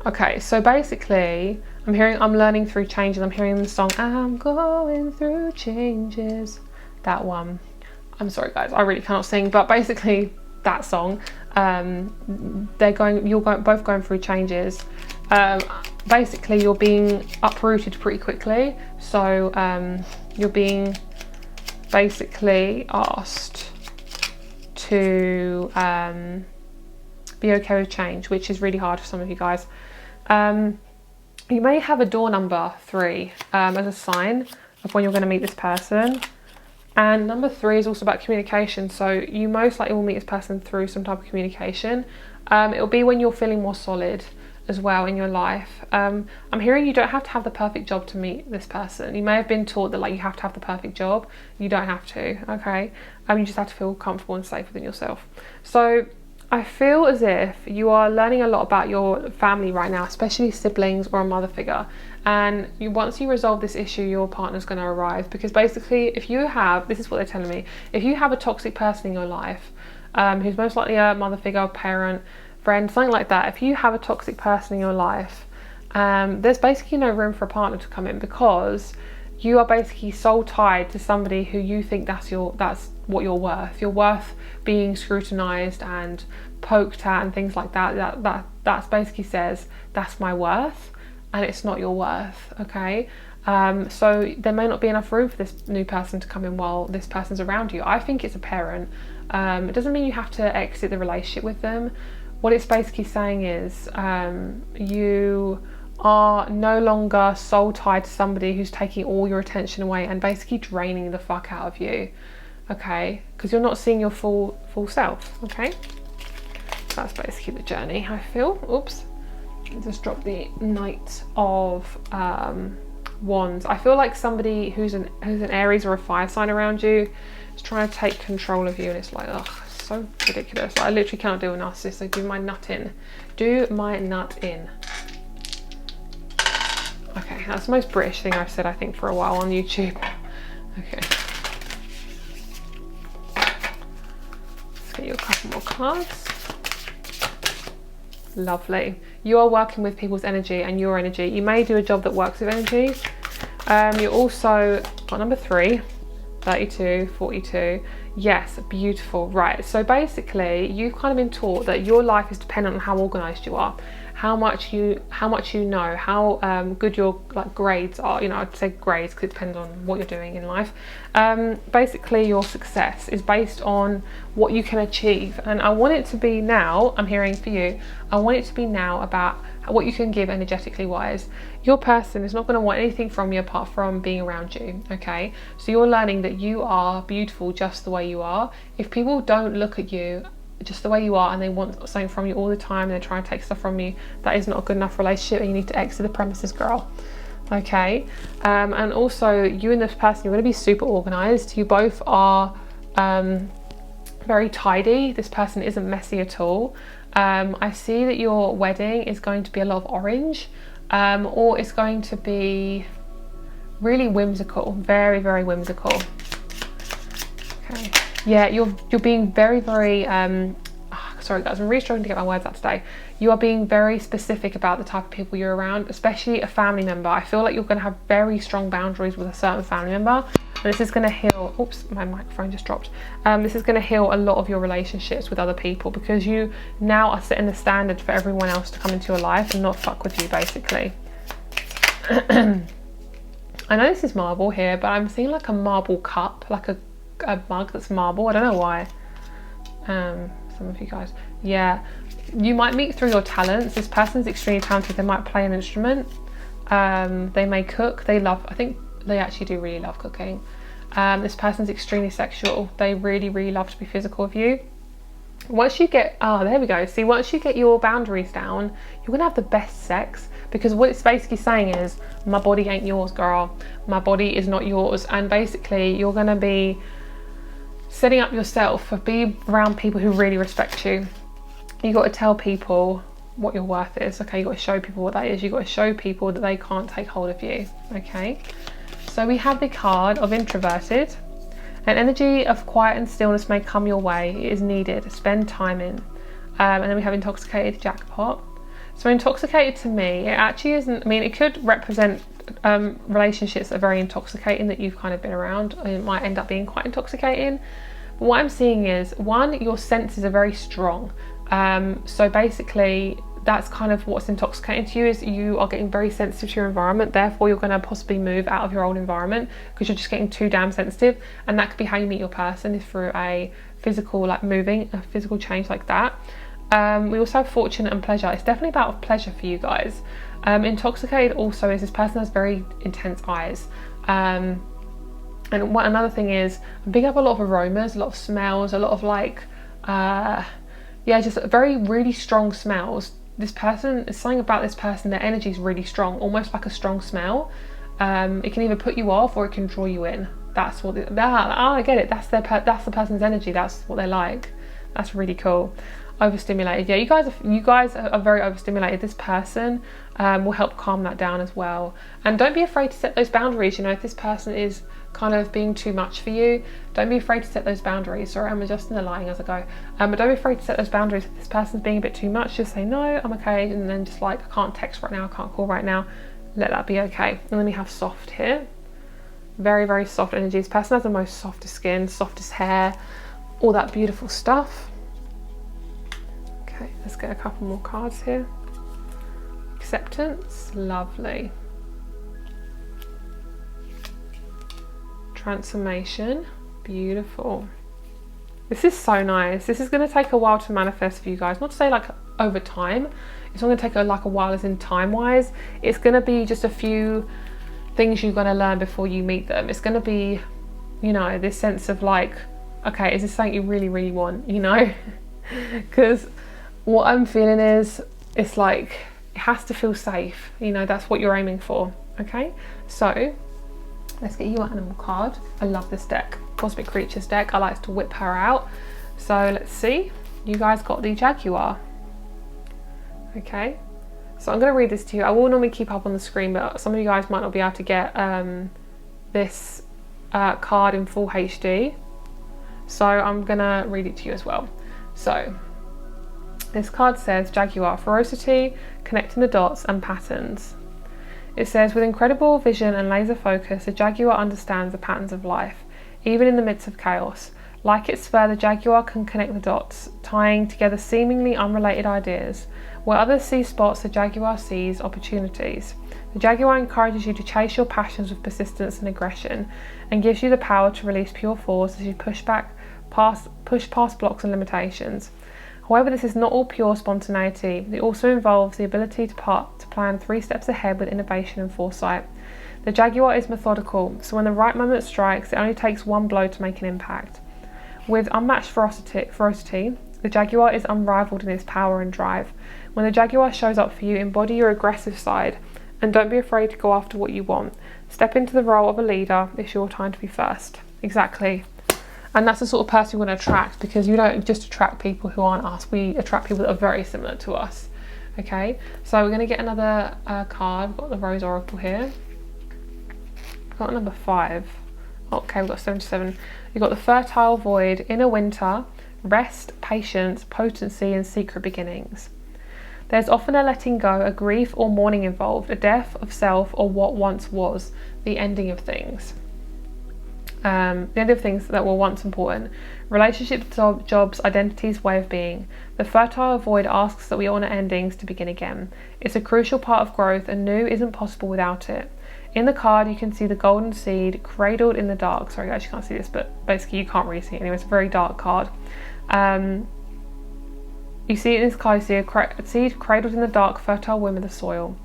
okay, so basically I'm learning through changes. I'm hearing the song I'm going through changes, that one. I'm sorry guys, I really cannot sing, but basically that song, you're both going through changes. Basically you're being uprooted pretty quickly, so you're being basically asked to be okay with change, which is really hard for some of you guys. You may have a door number 3 as a sign of when you're going to meet this person. And number 3 is also about communication. So you most likely will meet this person through some type of communication. It'll be when you're feeling more solid as well in your life. I'm hearing you don't have to have the perfect job to meet this person. You may have been taught that like you have to have the perfect job. You don't have to, okay? You just have to feel comfortable and safe within yourself. So I feel as if you are learning a lot about your family right now, especially siblings or a mother figure. And once you resolve this issue, your partner's going to arrive, because basically if you have, this is what they're telling me, if you have a toxic person in your life, who's most likely a mother figure, parent, friend, something like that, if you have a toxic person in your life, there's basically no room for a partner to come in, because you are basically soul tied to somebody who you think that's what you're worth. You're worth being scrutinized and poked at and things like that. That's basically says that's my worth, and it's not your worth. Okay. So there may not be enough room for this new person to come in while this person's around you. I think it's a parent. It doesn't mean you have to exit the relationship with them. What it's basically saying is you are no longer soul tied to somebody who's taking all your attention away and basically draining the fuck out of you. Okay, because you're not seeing your full self. Okay, so that's basically the journey, I feel. Oops, just dropped the Knight of Wands. I feel like somebody who's an Aries or a fire sign around you is trying to take control of you, and it's like, ugh, so ridiculous. Like, I literally cannot deal with narcissists. So do my nut in. Do my nut in. Okay, that's the most British thing I've said, I think, for a while on YouTube. Okay. Let's get you a couple more cards. Lovely. You are working with people's energy and your energy. You may do a job that works with energy. You also got number 3, 32, 42. Yes, beautiful. Right, so basically you've kind of been taught that your life is dependent on how organized you are, how much you know, how good your grades are. You know, I'd say grades because it depends on what you're doing in life. Basically your success is based on what you can achieve, and I want it to be now, I'm hearing for you, I want it to be now about what you can give energetically wise. Your person is not going to want anything from you apart from being around you. Okay, so you're learning that you are beautiful just the way you are. If people don't look at you just the way you are and they want something from you all the time and they're trying to take stuff from you, that is not a good enough relationship, and you need to exit the premises, girl. Okay, and also you and this person, you're going to be super organized. You both are very tidy. This person isn't messy at all. I see that your wedding is going to be a lot of orange, or it's going to be really whimsical, very, very whimsical. Okay. Yeah, you're being very, very, sorry guys, I'm really struggling to get my words out today. You are being very specific about the type of people you're around, especially a family member. I feel like you're going to have very strong boundaries with a certain family member, and this is going to heal, oops, my microphone just dropped. This is going to heal a lot of your relationships with other people, because you now are setting the standard for everyone else to come into your life and not fuck with you, basically. I know this is marble here, but I'm seeing like a marble cup, like a mug that's marble. I don't know why. Some of you guys, yeah, you might meet through your talents. This person's extremely talented. They might play an instrument, they may cook, they love, I think they actually do really love cooking. This person's extremely sexual. They really, really love to be physical with you. Once you get, there we go, see, once you get your boundaries down, you're gonna have the best sex, because what it's basically saying is, my body ain't yours, girl. My body is not yours. And basically you're gonna be setting up yourself for being around people who really respect you. You got to tell people what your worth is. Okay, you got to show people what that is. You got to show people that they can't take hold of you. Okay, so we have the card of introverted. An energy of quiet and stillness may come your way. It is needed. Spend time in. And then we have intoxicated, jackpot. So intoxicated, to me, it actually isn't, I mean, it could represent relationships that are very intoxicating that you've kind of been around. It might end up being quite intoxicating. But what I'm seeing is, one, your senses are very strong. So basically that's kind of what's intoxicating to you, is you are getting very sensitive to your environment. Therefore you're going to possibly move out of your old environment because you're just getting too damn sensitive. And that could be how you meet your person, is through a physical, like moving, a physical change like that. We also have fortune and pleasure. It's definitely about pleasure for you guys. Intoxicated also is, this person has very intense eyes. And what another thing is, I'm picking up a lot of aromas, a lot of smells, a lot of like, yeah, just very really strong smells. This person, there's something about this person, their energy is really strong, almost like a strong smell. It can either put you off or it can draw you in. That's what, I get it. That's the person's energy. That's what they're like. That's really cool. Overstimulated, yeah, you guys are very overstimulated. This person will help calm that down as well. And don't be afraid to set those boundaries. You know, if this person is kind of being too much for you, don't be afraid to set those boundaries. Sorry, I'm adjusting the lighting as I go. But don't be afraid to set those boundaries. If this person's being a bit too much, just say no, I'm okay, and then just like, I can't text right now, I can't call right now, let that be okay. And then we have soft here. Very, very soft energy. This person has the most softest skin, softest hair, all that beautiful stuff. Okay, let's get a couple more cards here. Acceptance, lovely. Transformation, beautiful. This is so nice. This is going to take a while to manifest for you guys. Not to say like over time. It's not going to take like a while as in time wise. It's going to be just a few things you're going to learn before you meet them. It's going to be, you know, this sense of like, okay, is this something you really, really want, you know? Because what I'm feeling is, it's like, it has to feel safe. You know, that's what you're aiming for, okay? So, let's get you an animal card. I love this deck, Cosmic Creatures deck. I like to whip her out. So, let's see. You guys got the Jaguar. Okay. So, I'm going to read this to you. I will normally keep up on the screen, but some of you guys might not be able to get this card in full HD. So I'm gonna read it to you as well. So this card says Jaguar, ferocity, connecting the dots and patterns. It says, with incredible vision and laser focus, the Jaguar understands the patterns of life, even in the midst of chaos. Like its fur, the Jaguar can connect the dots, tying together seemingly unrelated ideas. Where others see spots, the Jaguar sees opportunities. The Jaguar encourages you to chase your passions with persistence and aggression, and gives you the power to release pure force as you push past blocks and limitations. However, this is not all pure spontaneity. It also involves the ability to plan 3 steps ahead with innovation and foresight. The Jaguar is methodical, so when the right moment strikes, it only takes one blow to make an impact. With unmatched ferocity, the Jaguar is unrivaled in its power and drive. When the Jaguar shows up for you, embody your aggressive side, and don't be afraid to go after what you want. Step into the role of a leader. It's your time to be first. Exactly. And that's the sort of person we want to attract, because you don't just attract people who aren't us. We attract people that are very similar to us. Okay, so we're going to get another card. We've got the Rose Oracle here. We've got number 5. Okay, we've got 77. You've got the Fertile Void, Inner Winter, Rest, Patience, Potency and Secret Beginnings. There's often a letting go, a grief or mourning involved, a death of self or what once was, the ending of things. The end of things that were once important. Relationships, jobs, identities, way of being. The Fertile Void asks that we honour endings to begin again. It's a crucial part of growth, and new isn't possible without it. In the card, you can see the golden seed cradled in the dark. Sorry guys, you can't see this, but basically you can't really see it anyway. It's a very dark card. You see in this card, you see a seed cradled in the dark, fertile womb of the soil.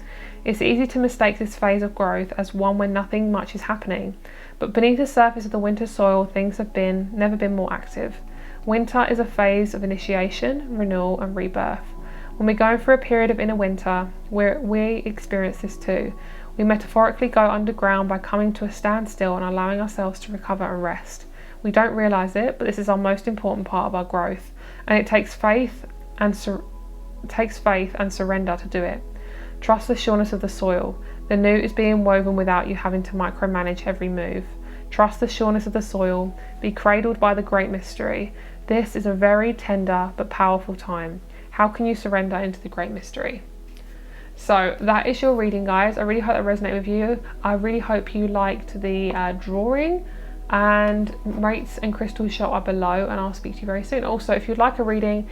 It's easy to mistake this phase of growth as one where nothing much is happening. But beneath the surface of the winter soil, things have never been more active. Winter is a phase of initiation, renewal and rebirth. When we're going through a period of inner winter, we experience this too. We metaphorically go underground by coming to a standstill and allowing ourselves to recover and rest. We don't realise it, but this is our most important part of our growth, and it takes faith and surrender to do it. Trust the sureness of the soil. The new is being woven without you having to micromanage every move. Trust the sureness of the soil. Be cradled by the great mystery. This is a very tender but powerful time. How can you surrender into the great mystery? So that is your reading, guys. I really hope that resonated with you. I really hope you liked the drawing, and rates and crystals show up below, and I'll speak to you very soon. Also, if you'd like a reading,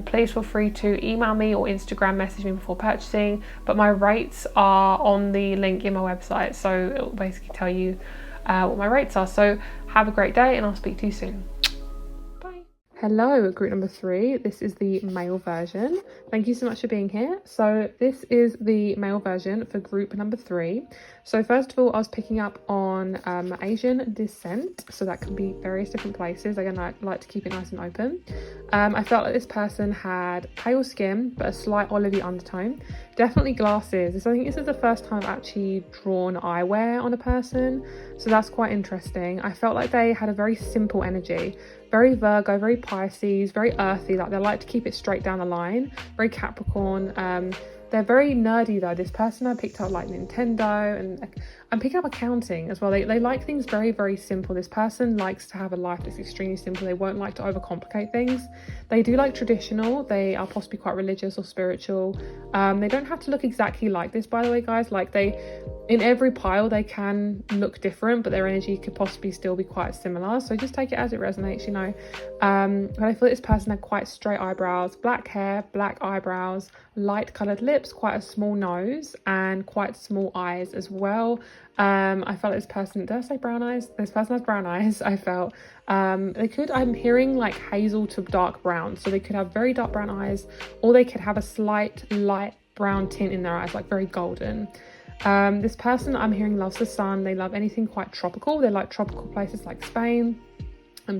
please feel free to email me or Instagram message me before purchasing, but my rates are on the link in my website, so it will basically tell you what my rates are. So have a great day, and I'll speak to you soon. Hello, group number 3. This is the male version. Thank you so much for being here. So this is the male version for group number 3. So first of all, I was picking up on Asian descent. So that can be various different places. Again, I like to keep it nice and open. I felt like this person had pale skin, but a slight olivey undertone. Definitely glasses. I think this is the first time I've actually drawn eyewear on a person. So that's quite interesting. I felt like they had a very simple energy. Very Virgo, very Pisces, very earthy. Like they like to keep it straight down the line. Very Capricorn. They're very nerdy though. This person I picked up like Nintendo, and I'm picking up accounting as well. They like things very, very simple. This person likes to have a life that's extremely simple. They won't like to overcomplicate things. They do like traditional. They are possibly quite religious or spiritual. They don't have to look exactly like this, by the way, guys. Like in every pile, they can look different, but their energy could possibly still be quite similar. So just take it as it resonates, you know. But I feel this person had quite straight eyebrows, black hair, black eyebrows, light coloured lips, quite a small nose, and quite small eyes as well. I felt this person, did I say brown eyes? This person has brown eyes, I felt. I'm hearing like hazel to dark brown. So they could have very dark brown eyes, or they could have a slight light brown tint in their eyes, like very golden. This person I'm hearing loves the sun. They love anything quite tropical. They like tropical places like Spain,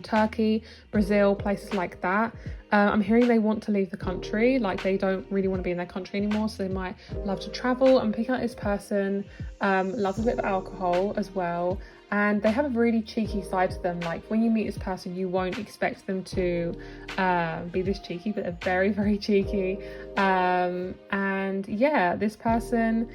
Turkey, Brazil, places like that. I'm hearing they want to leave the country, like they don't really want to be in their country anymore, so they might love to travel. I'm picking up this person loves a bit of alcohol as well, and they have a really cheeky side to them. Like when you meet this person, you won't expect them to be this cheeky, but they're very, very cheeky. And yeah, this person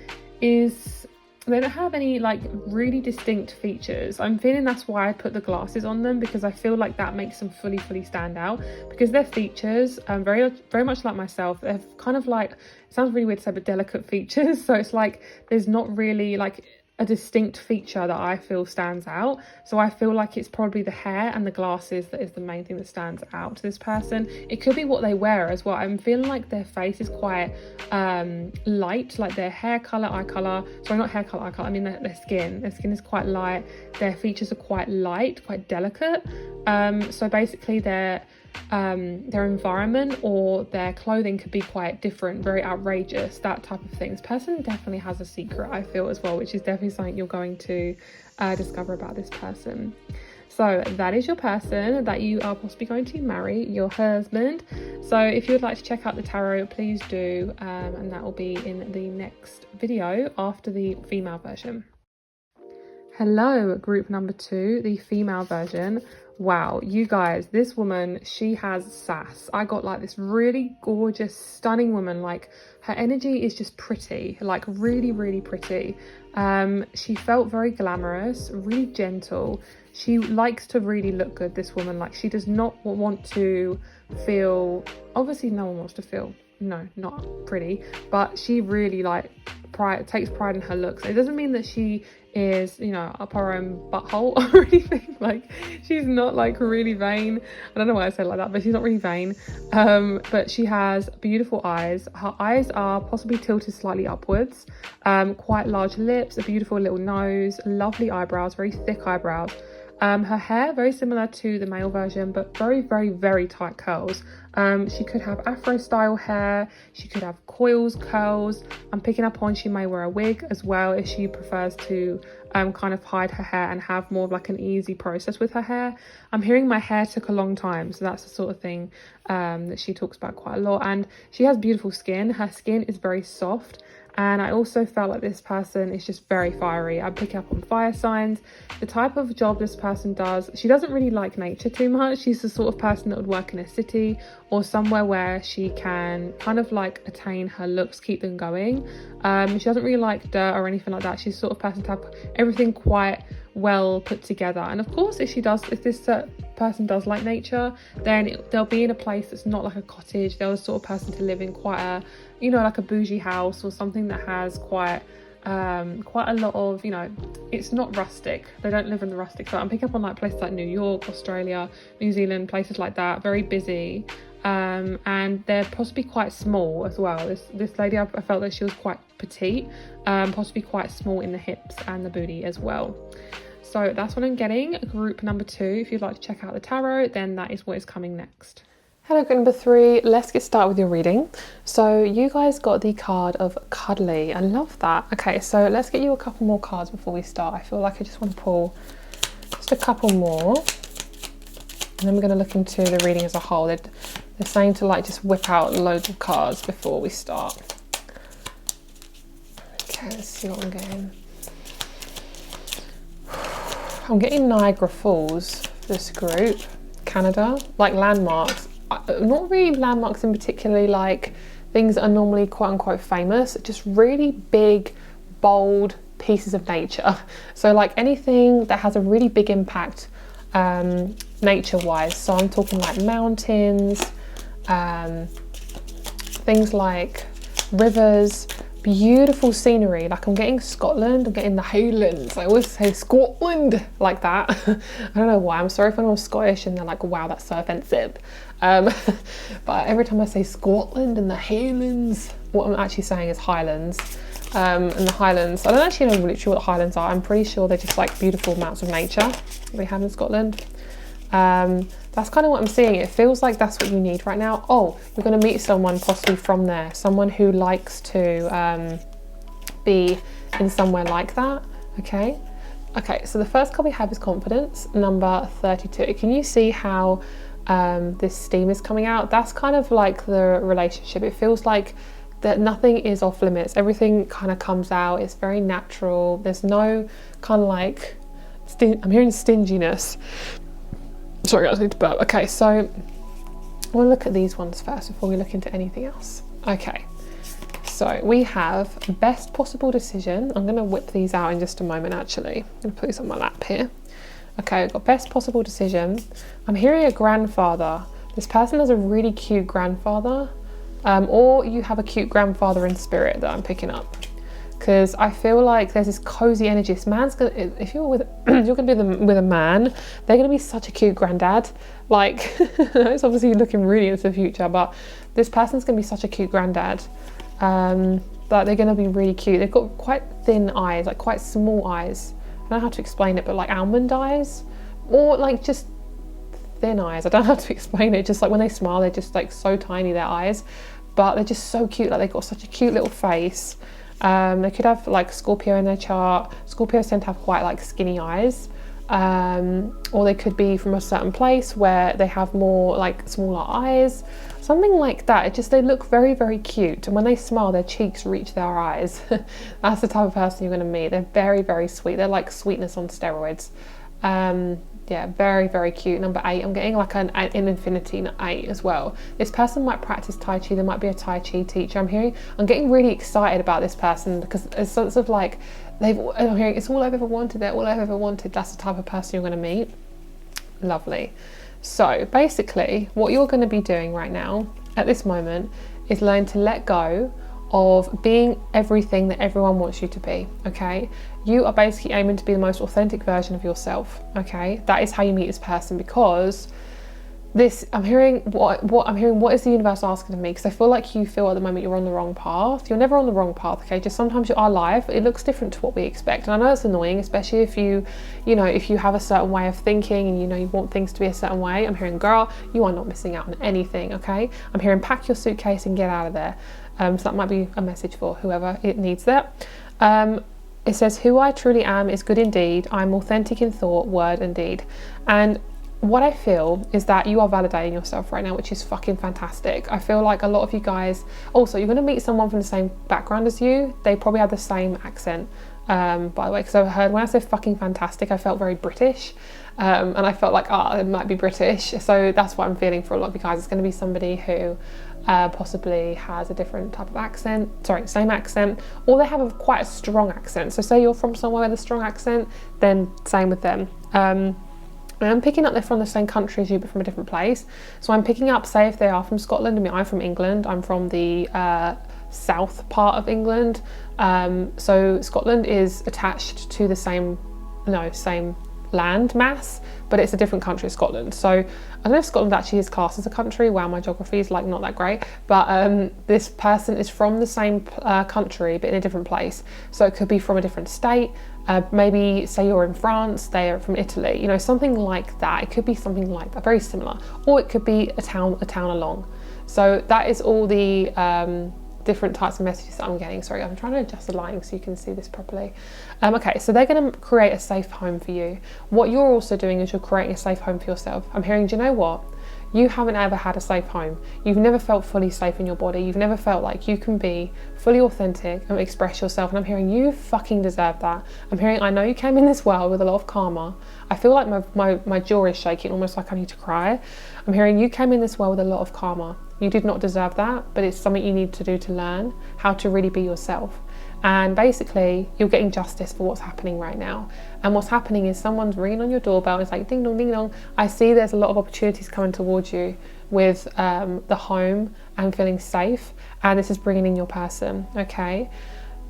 they don't have any like really distinct features. I'm feeling that's why I put the glasses on them, because I feel like that makes them fully stand out, because their features very much like myself. They're kind of like, it sounds really weird to say, but delicate features. So it's like there's not really like a distinct feature that I feel stands out. So I feel like it's probably the hair and the glasses that is the main thing that stands out to this person. It could be what they wear as well. I'm feeling like their face is quite light, like their hair color, eye color, sorry, not hair color, eye color, I mean their skin is quite light. Their features are quite light, quite delicate. So basically their environment or their clothing could be quite different, very outrageous, that type of thing. This person definitely has a secret, I feel, as well, which is definitely something you're going to discover about this person. So that is your person that you are possibly going to marry, your husband. So if you would like to check out the tarot, please do, and that will be in the next video after the female version. Hello, group number 2, the female version. Wow, you guys, this woman, she has sass. I got like this really gorgeous, stunning woman. Like her energy is just pretty, like really, really pretty. She felt very glamorous, really gentle. She likes to really look good, this woman. Like she does not want to feel, obviously no one wants to feel, no, not pretty, but she really like takes pride in her looks. It doesn't mean that she is, you know, up her own butthole or anything. Like she's not like really vain. I don't know why I said it like that, but she's not really vain. But she has beautiful eyes. Her eyes are possibly tilted slightly upwards, quite large lips, a beautiful little nose, lovely eyebrows, very thick eyebrows. Her hair, very similar to the male version, but very, very, very tight curls. She could have afro style hair. She could have coils, curls. I'm picking up on she may wear a wig as well if she prefers to kind of hide her hair and have more of like an easy process with her hair. I'm hearing my hair took a long time, so that's the sort of thing that she talks about quite a lot. And she has beautiful skin. Her skin is very soft. And I also felt like this person is just very fiery. I'm picking up on fire signs. The type of job this person does, she doesn't really like nature too much. She's the sort of person that would work in a city or somewhere where she can kind of like attain her looks, keep them going. She doesn't really like dirt or anything like that. She's the sort of person to have everything quite well put together. And of course, if this person does like nature, then they'll be in a place that's not like a cottage. They're the sort of person to live in quite a, you know, like a bougie house or something that has quite a lot of, you know, it's not rustic. They don't live in the rustic side. I'm picking up on like places like New York, Australia, New Zealand, places like that, very busy. And they're possibly quite small as well. This lady, I felt that she was quite petite, possibly quite small in the hips and the booty as well. So that's what I'm getting. Group number 2, if you'd like to check out the tarot, then that is what is coming next. Hello, group number 3. Let's get started with your reading. So you guys got the card of Cuddly. I love that. Okay, so let's get you a couple more cards before we start. I feel like I just want to pull just a couple more. And then we're going to look into the reading as a whole. They're saying to like just whip out loads of cards before we start. Okay, let's see what I'm getting. I'm getting Niagara Falls for this group. Canada, like landmarks. Not really landmarks in particularly like things that are normally quote unquote famous, just really big, bold pieces of nature. So like anything that has a really big impact nature wise. So I'm talking like mountains, things like rivers, beautiful scenery. Like I'm getting Scotland, I'm getting the Highlands. I always say Scotland like that. I don't know why. I'm sorry if anyone's Scottish and they're like, wow, that's so offensive. But every time I say Scotland and the Highlands, what I'm actually saying is Highlands. And the Highlands, I don't actually know literally what the Highlands are. I'm pretty sure they're just like beautiful amounts of nature we have in Scotland. That's kind of what I'm seeing. It feels like that's what you need right now. Oh, you're going to meet someone possibly from there, someone who likes to be in somewhere like that. Okay, so the first card we have is confidence, number 32. Can you see how this steam is coming out? That's kind of like the relationship. It feels like that nothing is off limits. Everything kind of comes out. It's very natural. There's no kind of like I'm hearing stinginess. Sorry guys, I need to burp. Okay, so I want to look at these ones first before we look into anything else. Okay, so we have best possible decision. I'm going to whip these out in just a moment actually. I'm going to put these on my lap here. Okay, we've got best possible decision. I'm hearing a grandfather. This person has a really cute grandfather, or you have a cute grandfather in spirit that I'm picking up. Because I feel like there's this cozy energy. This man's gonna, if you're with, you're gonna be with a man, they're gonna be such a cute granddad. Like, it's obviously looking really into the future, but this person's gonna be such a cute granddad. But they're gonna be really cute. They've got quite thin eyes, like quite small eyes. I don't know how to explain it, but like almond eyes, or like just thin eyes. I don't know how to explain it. Just like when they smile, they're just like so tiny, their eyes, but they're just so cute. Like they've got such a cute little face. They could have like Scorpio in their chart. Scorpios tend to have quite like skinny eyes, or they could be from a certain place where they have more like smaller eyes, something like that. It just, they look very, very cute, and when they smile, their cheeks reach their eyes. That's the type of person you're going to meet. They're very, very sweet. They're like sweetness on steroids. Yeah, very, very cute. Number 8, I'm getting like an infinity 8 as well. This person might practice Tai Chi. There might be a Tai Chi teacher. I'm getting really excited about this person because it's sort of like, I'm hearing it's all I've ever wanted, they're all I've ever wanted. That's the type of person you're going to meet. Lovely. So basically what you're going to be doing right now at this moment is learn to let go of being everything that everyone wants you to be. Okay, you are basically aiming to be the most authentic version of yourself. Okay, that is how you meet this person, because this, I'm hearing what is the universe asking of me? Because I feel like you feel at the moment you're on the wrong path. You're never on the wrong path. Okay, just sometimes you are live, it looks different to what we expect, and I know it's annoying, especially if you know, if you have a certain way of thinking and you know you want things to be a certain way. I'm hearing, girl, you are not missing out on anything. Okay, I'm hearing, pack your suitcase and get out of there. So that might be a message for whoever it needs that. It says, who I truly am is good indeed. I'm authentic in thought, word and deed. And what I feel is that you are validating yourself right now, which is fucking fantastic. I feel like a lot of you guys, also you're going to meet someone from the same background as you. They probably have the same accent, by the way, because I heard when I said fucking fantastic, I felt very British. And I felt like, it might be British. So that's what I'm feeling for a lot of you guys. It's going to be somebody who possibly has a different type of accent, same accent, or they have quite a strong accent. So say you're from somewhere with a strong accent, then same with them. I'm picking up they're from the same country as you, but from a different place. So I'm picking up, say if they are from Scotland, I mean, I'm from England, I'm from the south part of England. So Scotland is attached to the same land mass, but it's a different country, Scotland. So I don't know if Scotland actually is classed as a country. Wow, my geography is like not that great, but this person is from the same country but in a different place. So it could be from a different state. Maybe say you're in France, they're from Italy, you know, something like that. It could be something like that, very similar, or it could be a town along. So that is all the different types of messages that I'm getting. Sorry, I'm trying to adjust the lighting so you can see this properly. Okay, so they're going to create a safe home for you. What you're also doing is you're creating a safe home for yourself. I'm hearing, do you know what? You haven't ever had a safe home. You've never felt fully safe in your body. You've never felt like you can be fully authentic and express yourself. And I'm hearing you fucking deserve that. I'm hearing, I know you came in this world with a lot of karma. I feel like my jaw is shaking, almost like I need to cry. I'm hearing you came in this world with a lot of karma. You did not deserve that, but it's something you need to do to learn how to really be yourself. And basically you're getting justice for what's happening right now. And what's happening is someone's ringing on your doorbell. It's like ding dong, ding dong. I see there's a lot of opportunities coming towards you with the home and feeling safe, and this is bringing in your person. Okay,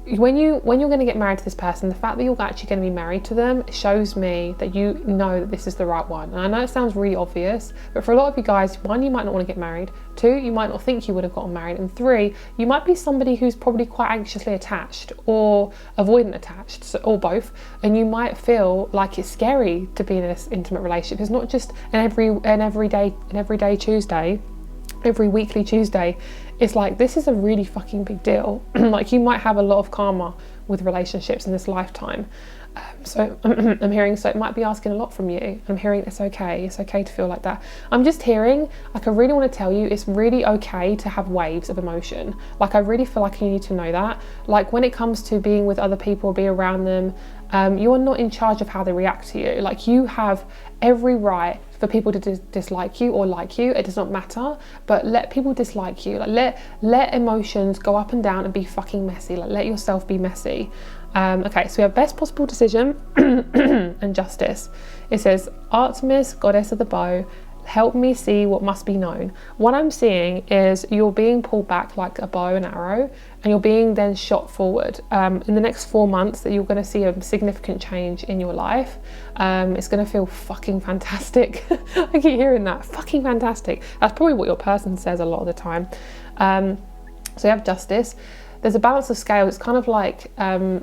when you're going to get married to this person, the fact that you're actually going to be married to them shows me that you know that this is the right one. And I know it sounds really obvious, but for a lot of you guys, 1, you might not want to get married. 2, you might not think you would have gotten married. And 3, you might be somebody who's probably quite anxiously attached or avoidant attached, so, or both. And you might feel like it's scary to be in this intimate relationship. It's not just an everyday Tuesday, every weekly Tuesday. It's like, this is a really fucking big deal. Like, you might have a lot of karma with relationships in this lifetime. So I'm hearing, so it might be asking a lot from you. I'm hearing it's okay to feel like that. I'm just hearing, like, I really want to tell you, it's really okay to have waves of emotion. Like, I really feel like you need to know that. Like, when it comes to being with other people, be around them, you are not in charge of how they react to you. Like, you have every right for people to dislike you or like you. It does not matter, but let people dislike you. Like, let emotions go up and down and be fucking messy. Like, let yourself be messy. Okay, so we have best possible decision and justice. It says, Artemis, goddess of the bow, help me see what must be known. What I'm seeing is you're being pulled back like a bow and arrow, and you're being then shot forward. In the next 4 months, that you're going to see a significant change in your life. It's going to feel fucking fantastic. I keep hearing that, fucking fantastic. That's probably what your person says a lot of the time. So you have justice. There's a balance of scales. It's kind of like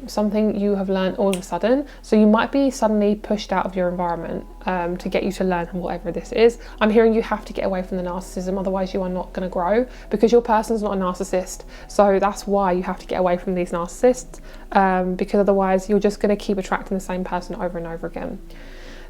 something you have learned all of a sudden. So you might be suddenly pushed out of your environment to get you to learn whatever this is. I'm hearing you have to get away from the narcissism, otherwise you are not going to grow, because your person's not a narcissist. So that's why you have to get away from these narcissists, because otherwise you're just going to keep attracting the same person over and over again.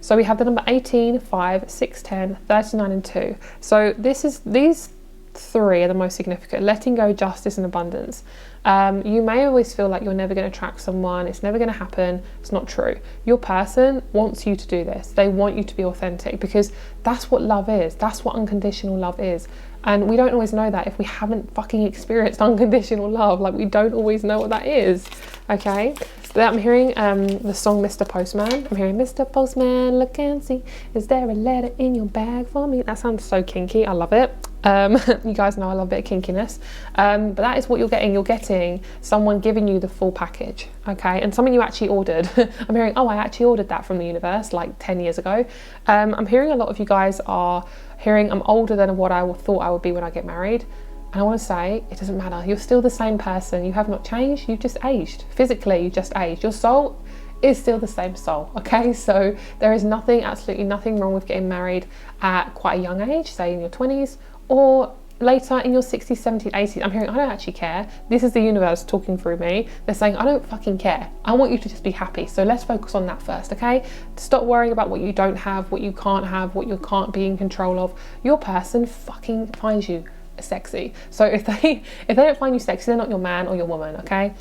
So we have the number 18, 5, 6, 10, 39 and 2. So these 3 are the most significant: letting go, justice and abundance. You may always feel like you're never going to attract someone, it's never going to happen. It's not true. Your person wants you to do this. They want you to be authentic, because that's what love is. That's what unconditional love is. And we don't always know that if we haven't fucking experienced unconditional love. Like, we don't always know what that is. Okay, so I'm hearing the song Mr. Postman. I'm hearing Mr. Postman, look and see, is there a letter in your bag for me? That sounds so kinky. I love it. You guys know I love a bit of kinkiness, but that is what you're getting. You're getting someone giving you the full package, okay? And something you actually ordered. I'm hearing, oh, I actually ordered that from the universe like 10 years ago. I'm hearing a lot of you guys are hearing, I'm older than what I thought I would be when I get married. And I want to say, it doesn't matter. You're still the same person. You have not changed. You've just aged. Physically, you just aged. Your soul is still the same soul, okay? So there is nothing, absolutely nothing wrong with getting married at quite a young age, say in your 20s, or later in your 60s, 70s, 80s. I'm hearing, I don't actually care. This is the universe talking through me. They're saying, I don't fucking care. I want you to just be happy. So let's focus on that first, okay? Stop worrying about what you don't have, what you can't have, what you can't be in control of. Your person fucking finds you sexy. So if they don't find you sexy, they're not your man or your woman, okay?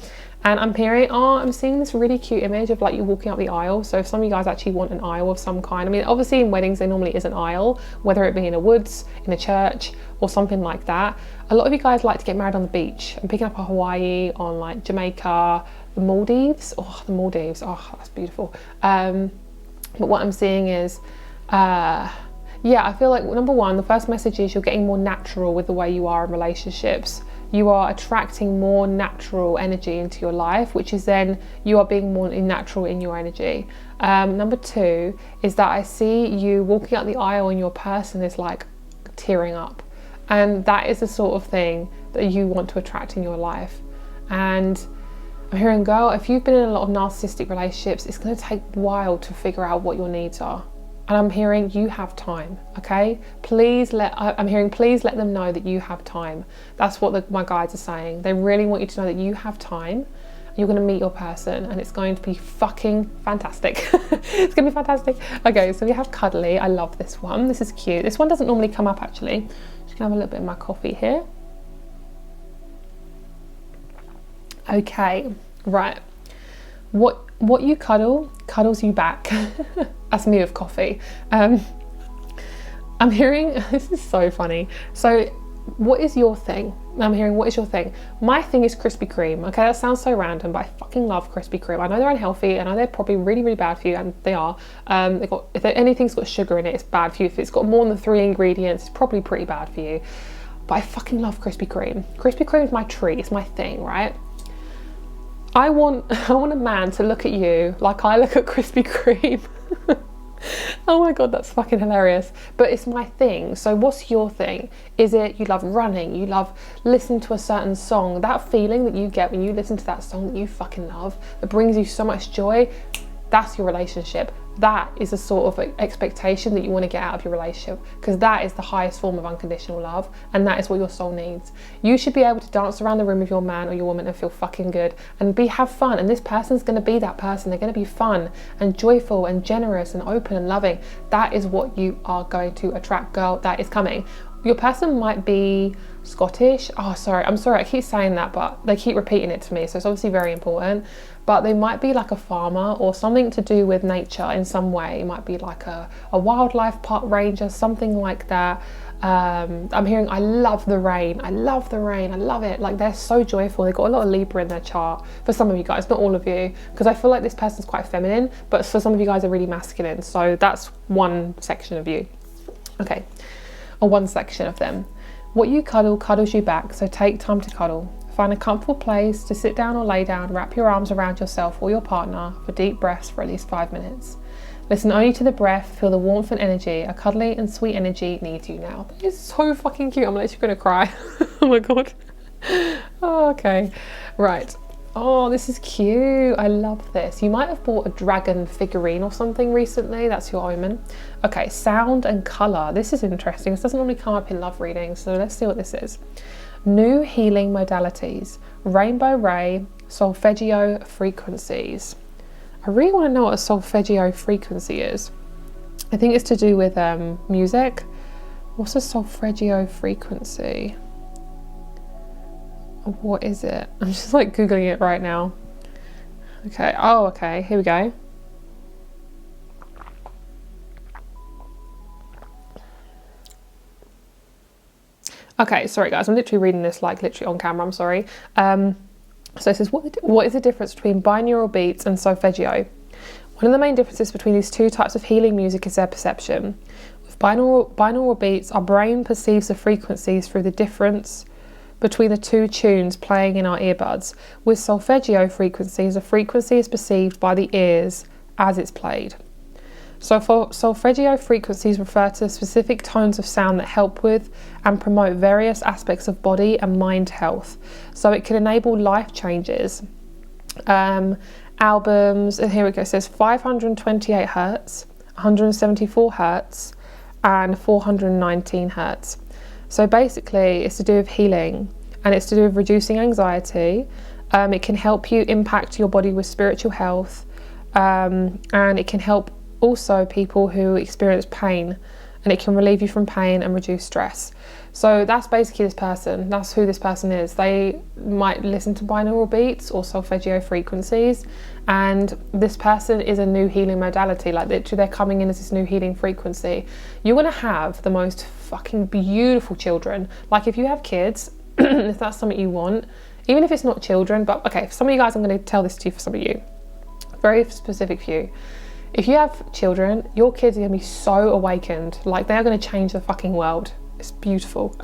And I'm hearing, I'm seeing this really cute image of like you walking up the aisle. So if some of you guys actually want an aisle of some kind, I mean, obviously in weddings, there normally is an aisle, whether it be in a woods, in a church, or something like that. A lot of you guys like to get married on the beach. I'm picking up a Hawaii, on like Jamaica, the Maldives. Oh, the Maldives. Oh, that's beautiful. But what I'm seeing is, yeah, I feel like, number one, the first message is you're getting more natural with the way you are in relationships. You are attracting more natural energy into your life, which is then you are being more natural in your energy. Number 2 is that I see you walking up the aisle and your person is like tearing up. And that is the sort of thing that you want to attract in your life. And I'm hearing, girl, if you've been in a lot of narcissistic relationships, it's going to take a while to figure out what your needs are. And I'm hearing you have time, okay? I'm hearing please let them know that you have time. That's what my guides are saying. They really want you to know that you have time. You're going to meet your person and it's going to be fucking fantastic. It's going to be fantastic. Okay, so we have cuddly. I love this one. This is cute. This one doesn't normally come up actually. Just gonna have a little bit of my coffee here. Okay, right. What you cuddle cuddles you back. That's me with coffee. I'm hearing, this is so funny. So what is your thing? I'm hearing, what is your thing? My thing is Krispy Kreme. Okay, that sounds so random, but I fucking love Krispy Kreme. I know they're unhealthy. I know they're probably really, really bad for you, and they are. If anything's got sugar in it, it's bad for you. If it's got more than 3 ingredients, it's probably pretty bad for you. But I fucking love Krispy Kreme. Krispy Kreme is my treat. It's my thing, right? I want a man to look at you like I look at Krispy Kreme. Oh my god, that's fucking hilarious. But it's my thing. So what's your thing? Is it you love running, you love listening to a certain song, that feeling that you get when you listen to that song that you fucking love, that brings you so much joy? That's your relationship. That is a sort of expectation that you want to get out of your relationship, because that is the highest form of unconditional love, and that is what your soul needs. You should be able to dance around the room with your man or your woman and feel fucking good and have fun, and this person's going to be that person. They're going to be fun and joyful and generous and open and loving. That is what you are going to attract, girl. That is coming. Your person might be Scottish. Oh, sorry, I'm sorry, I keep saying that, but they keep repeating it to me, so it's obviously very important. But they might be like a farmer or something to do with nature in some way. It might be like a wildlife park ranger, something like that. I'm hearing, I love the rain. I love the rain. I love it. Like, they're so joyful. They've got a lot of Libra in their chart. For some of you guys, not all of you, because I feel like this person's quite feminine, but for some of you guys are really masculine. So that's one section of you. Okay, or one section of them. What you cuddle cuddles you back, so take time to cuddle. Find a comfortable place to sit down or lay down. Wrap your arms around yourself or your partner for deep breaths for at least 5 minutes. Listen only to the breath. Feel the warmth and energy. A cuddly and sweet energy needs you now. That is so fucking cute. I'm literally gonna cry. Oh my god. Oh, okay, right. Oh, this is cute. I love this. You might have bought a dragon figurine or something recently. That's your omen. Okay, sound and colour. This is interesting. This doesn't normally come up in love readings, so let's see what this is. New healing modalities. Rainbow ray, solfeggio frequencies. I really want to know what a solfeggio frequency is. I think it's to do with music. What's a solfeggio frequency? What is it? I'm just like Googling it right now. Okay, oh, okay, here we go. Okay, sorry guys, I'm literally reading this like literally on camera, I'm sorry. So it says, what is the difference between binaural beats and solfeggio? One of the main differences between these two types of healing music is their perception. With binaural beats, our brain perceives the frequencies through the difference between the two tunes playing in our earbuds. With solfeggio frequencies, a frequency is perceived by the ears as it's played. So for solfeggio frequencies refer to specific tones of sound that help with and promote various aspects of body and mind health. So it can enable life changes. Albums, and here we go, it says 528 hertz, 174 hertz, and 419 hertz. So basically it's to do with healing, and it's to do with reducing anxiety. It can help you impact your body with spiritual health, and it can help also people who experience pain, and it can relieve you from pain and reduce stress. So that's basically this person. That's who this person is. They might listen to binaural beats or solfeggio frequencies, and this person is a new healing modality. Like literally they're coming in as this new healing frequency. You're going to have the most fucking beautiful children. Like if you have kids, if that's something you want, even if it's not children, but okay, for some of you guys, I'm going to tell this to you for some of you. Very specific for you. If you have children, your kids are going to be so awakened. Like they are going to change the fucking world. It's beautiful.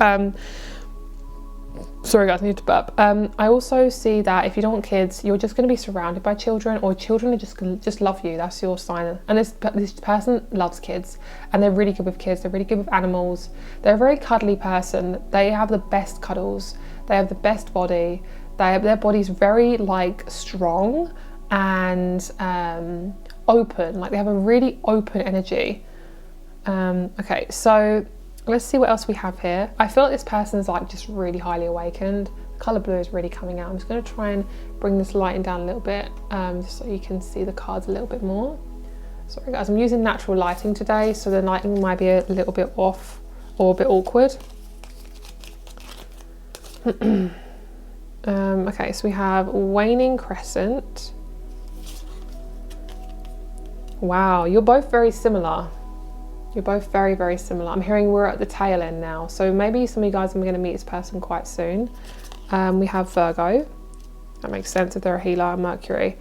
Sorry guys, I need to burp. I also see that if you don't want kids, you're just going to be surrounded by children, or children are just love you. That's your sign. And this person loves kids, and they're really good with kids. They're really good with animals. They're a very cuddly person. They have the best cuddles. They have the best body. Their body's very like strong and open. Like they have a really open energy. Okay, so let's see what else we have here. I feel like this person's like just really highly awakened. The colour blue is really coming out. I'm just going to try and bring this lighting down a little bit, just so you can see the cards a little bit more. Sorry guys, I'm using natural lighting today, so the lighting might be a little bit off or a bit awkward. Okay, so we have waning crescent. Wow, you're both very similar. You're both very, very similar. I'm hearing we're at the tail end now. So maybe some of you guys are going to meet this person quite soon. We have Virgo. That makes sense if they're a healer. And Mercury.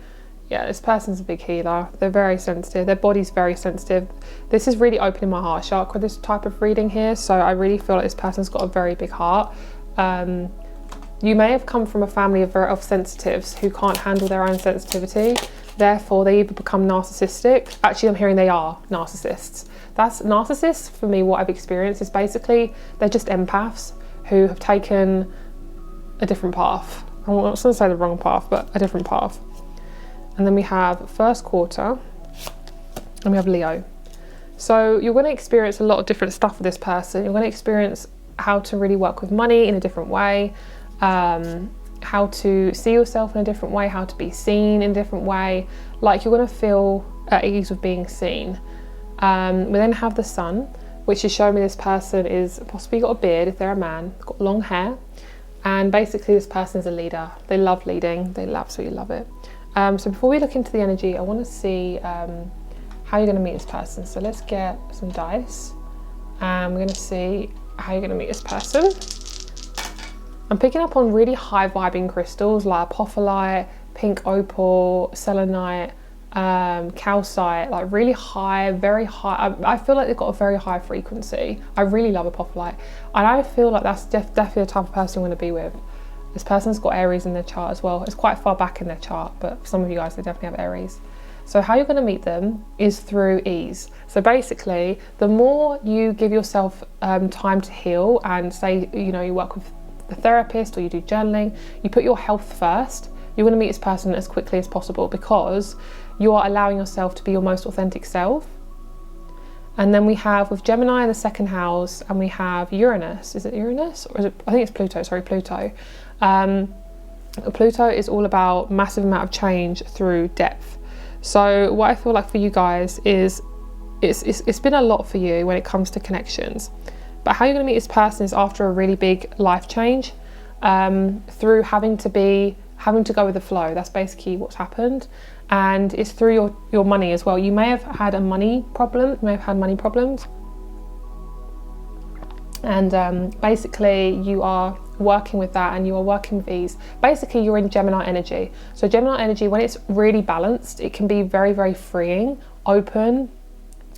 Yeah, this person's a big healer. They're very sensitive. Their body's very sensitive. This is really opening my heart chakra, this type of reading here. So I really feel like this person's got a very big heart. You may have come from a family of sensitives who can't handle their own sensitivity. Therefore, they either become narcissistic. Actually, I'm hearing they are narcissists. That's narcissists, for me, what I've experienced is basically they're just empaths who have taken a different path. I'm not going to say the wrong path, but a different path. And then we have first quarter and we have Leo. So you're going to experience a lot of different stuff with this person. You're going to experience how to really work with money in a different way, how to see yourself in a different way, how to be seen in a different way. Like you're going to feel at ease with being seen. We then have the sun, which is showing me this person is possibly got a beard if they're a man, got long hair. And basically this person is a leader. They love leading, they absolutely love it. So before we look into the energy, I want to see how you're going to meet this person. So let's get some dice and we're going to see how you're going to meet this person. I'm picking up on really high vibing crystals like apophyllite, pink opal, selenite, calcite, like really high, very high. I feel like they've got a very high frequency. I really love apophyllite. And I feel like that's definitely the type of person I'm going to be with. This person's got Aries in their chart as well. It's quite far back in their chart, but for some of you guys, they definitely have Aries. So how you're going to meet them is through ease. So basically, the more you give yourself time to heal and say, you know, you work with the therapist or you do journaling, you put your health first, you're going to meet this person as quickly as possible because you are allowing yourself to be your most authentic self. And then we have with Gemini in the second house, and we have Uranus. Is it Uranus? Or is it, I think it's Pluto, sorry, Pluto. Pluto is all about massive amount of change through depth. So what I feel like for you guys is it's been a lot for you when it comes to connections. But how you're going to meet this person is after a really big life change, through having to go with the flow. That's basically what's happened. And it's through your money as well. You may have had a money problem, you may have had money problems. And basically you are working with that and you are working with ease. Basically you're in Gemini energy. So Gemini energy, when it's really balanced, it can be very, very freeing, open,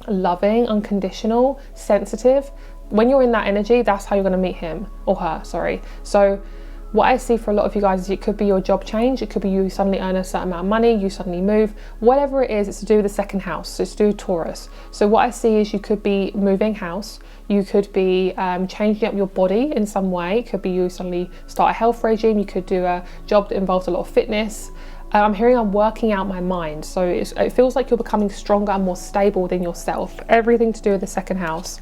loving, unconditional, sensitive. When you're in that energy, that's how you're going to meet him or her, sorry. So what I see for a lot of you guys is it could be your job change. It could be you suddenly earn a certain amount of money, you suddenly move. Whatever it is, it's to do with the second house. So it's to do with Taurus. So what I see is you could be moving house. You could be changing up your body in some way. It could be you suddenly start a health regime. You could do a job that involves a lot of fitness. I'm hearing I'm working out my mind. So it feels like you're becoming stronger and more stable within yourself. Everything to do with the second house.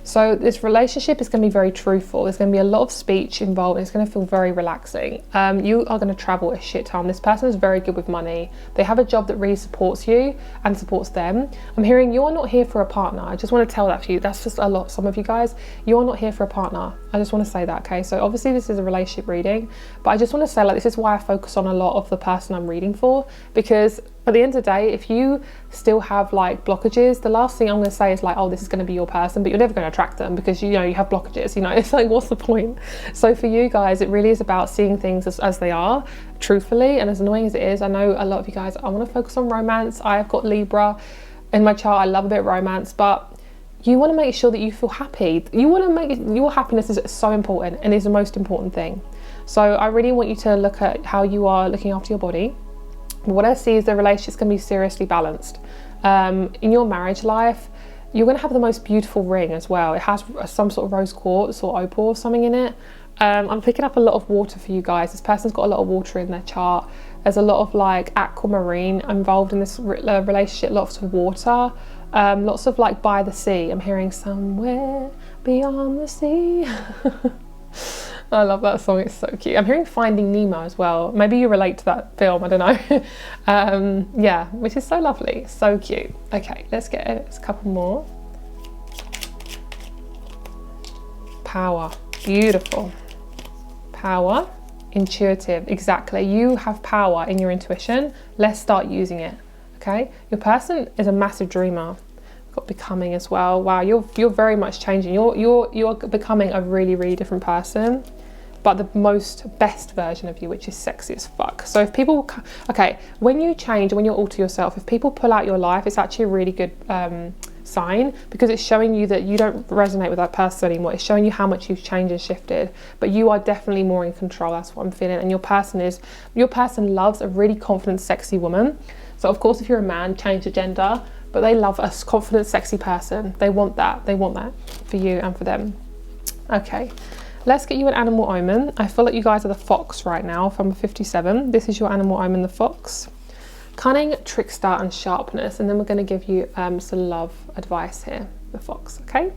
So this relationship is going to be very truthful. There's going to be a lot of speech involved. And it's going to feel very relaxing. You are going to travel a shit ton. This person is very good with money. They have a job that really supports you and supports them. I'm hearing you are not here for a partner. I just want to tell that to you. That's just a lot. Some of you guys, you are not here for a partner. I just want to say that, okay? So obviously this is a relationship reading, but I just want to say, like, this is why I focus on a lot of the person I'm reading for, because at the end of the day, if you still have like blockages, the last thing I'm going to say is like, oh, this is going to be your person, but you're never going to attract them because you know you have blockages. You know, it's like, what's the point? So for you guys, it really is about seeing things as they are, truthfully. And as annoying as it is, I know a lot of you guys, I want to focus on romance. I've got Libra in my chart. I love a bit of romance, but you want to make sure that you feel happy. You want to make your happiness is so important and is the most important thing. So I really want you to look at how you are looking after your body. What I see is the relationship's going to be seriously balanced. In your marriage life, you're going to have the most beautiful ring as well. It has some sort of rose quartz or opal or something in it. I'm picking up a lot of water for you guys. This person's got a lot of water in their chart. There's a lot of like aquamarine involved in this relationship, lots of water, lots of like by the sea. I'm hearing somewhere beyond the sea. I love that song, it's so cute. I'm hearing Finding Nemo as well. Maybe you relate to that film, I don't know. Yeah, which is so lovely, so cute. Okay, let's get a couple more. Power, beautiful. Power, intuitive, exactly. You have power in your intuition. Let's start using it, okay? Your person is a massive dreamer. Got becoming as well. Wow, you're very much changing. You're becoming a really, really different person, but the best version of you, which is sexy as fuck. So if people, okay, when you change, when you alter yourself, if people pull out your life, it's actually a really good sign, because it's showing you that you don't resonate with that person anymore. It's showing you how much you've changed and shifted, but you are definitely more in control. That's what I'm feeling. And your person loves a really confident, sexy woman. So of course, if you're a man, change your gender, but they love a confident, sexy person. They want that for you and for them. Okay, let's get you an animal omen. I feel like you guys are the fox right now. If I'm 57, this is your animal omen, the fox. Cunning, trickster, and sharpness. And then we're going to give you some love advice here, the fox, okay?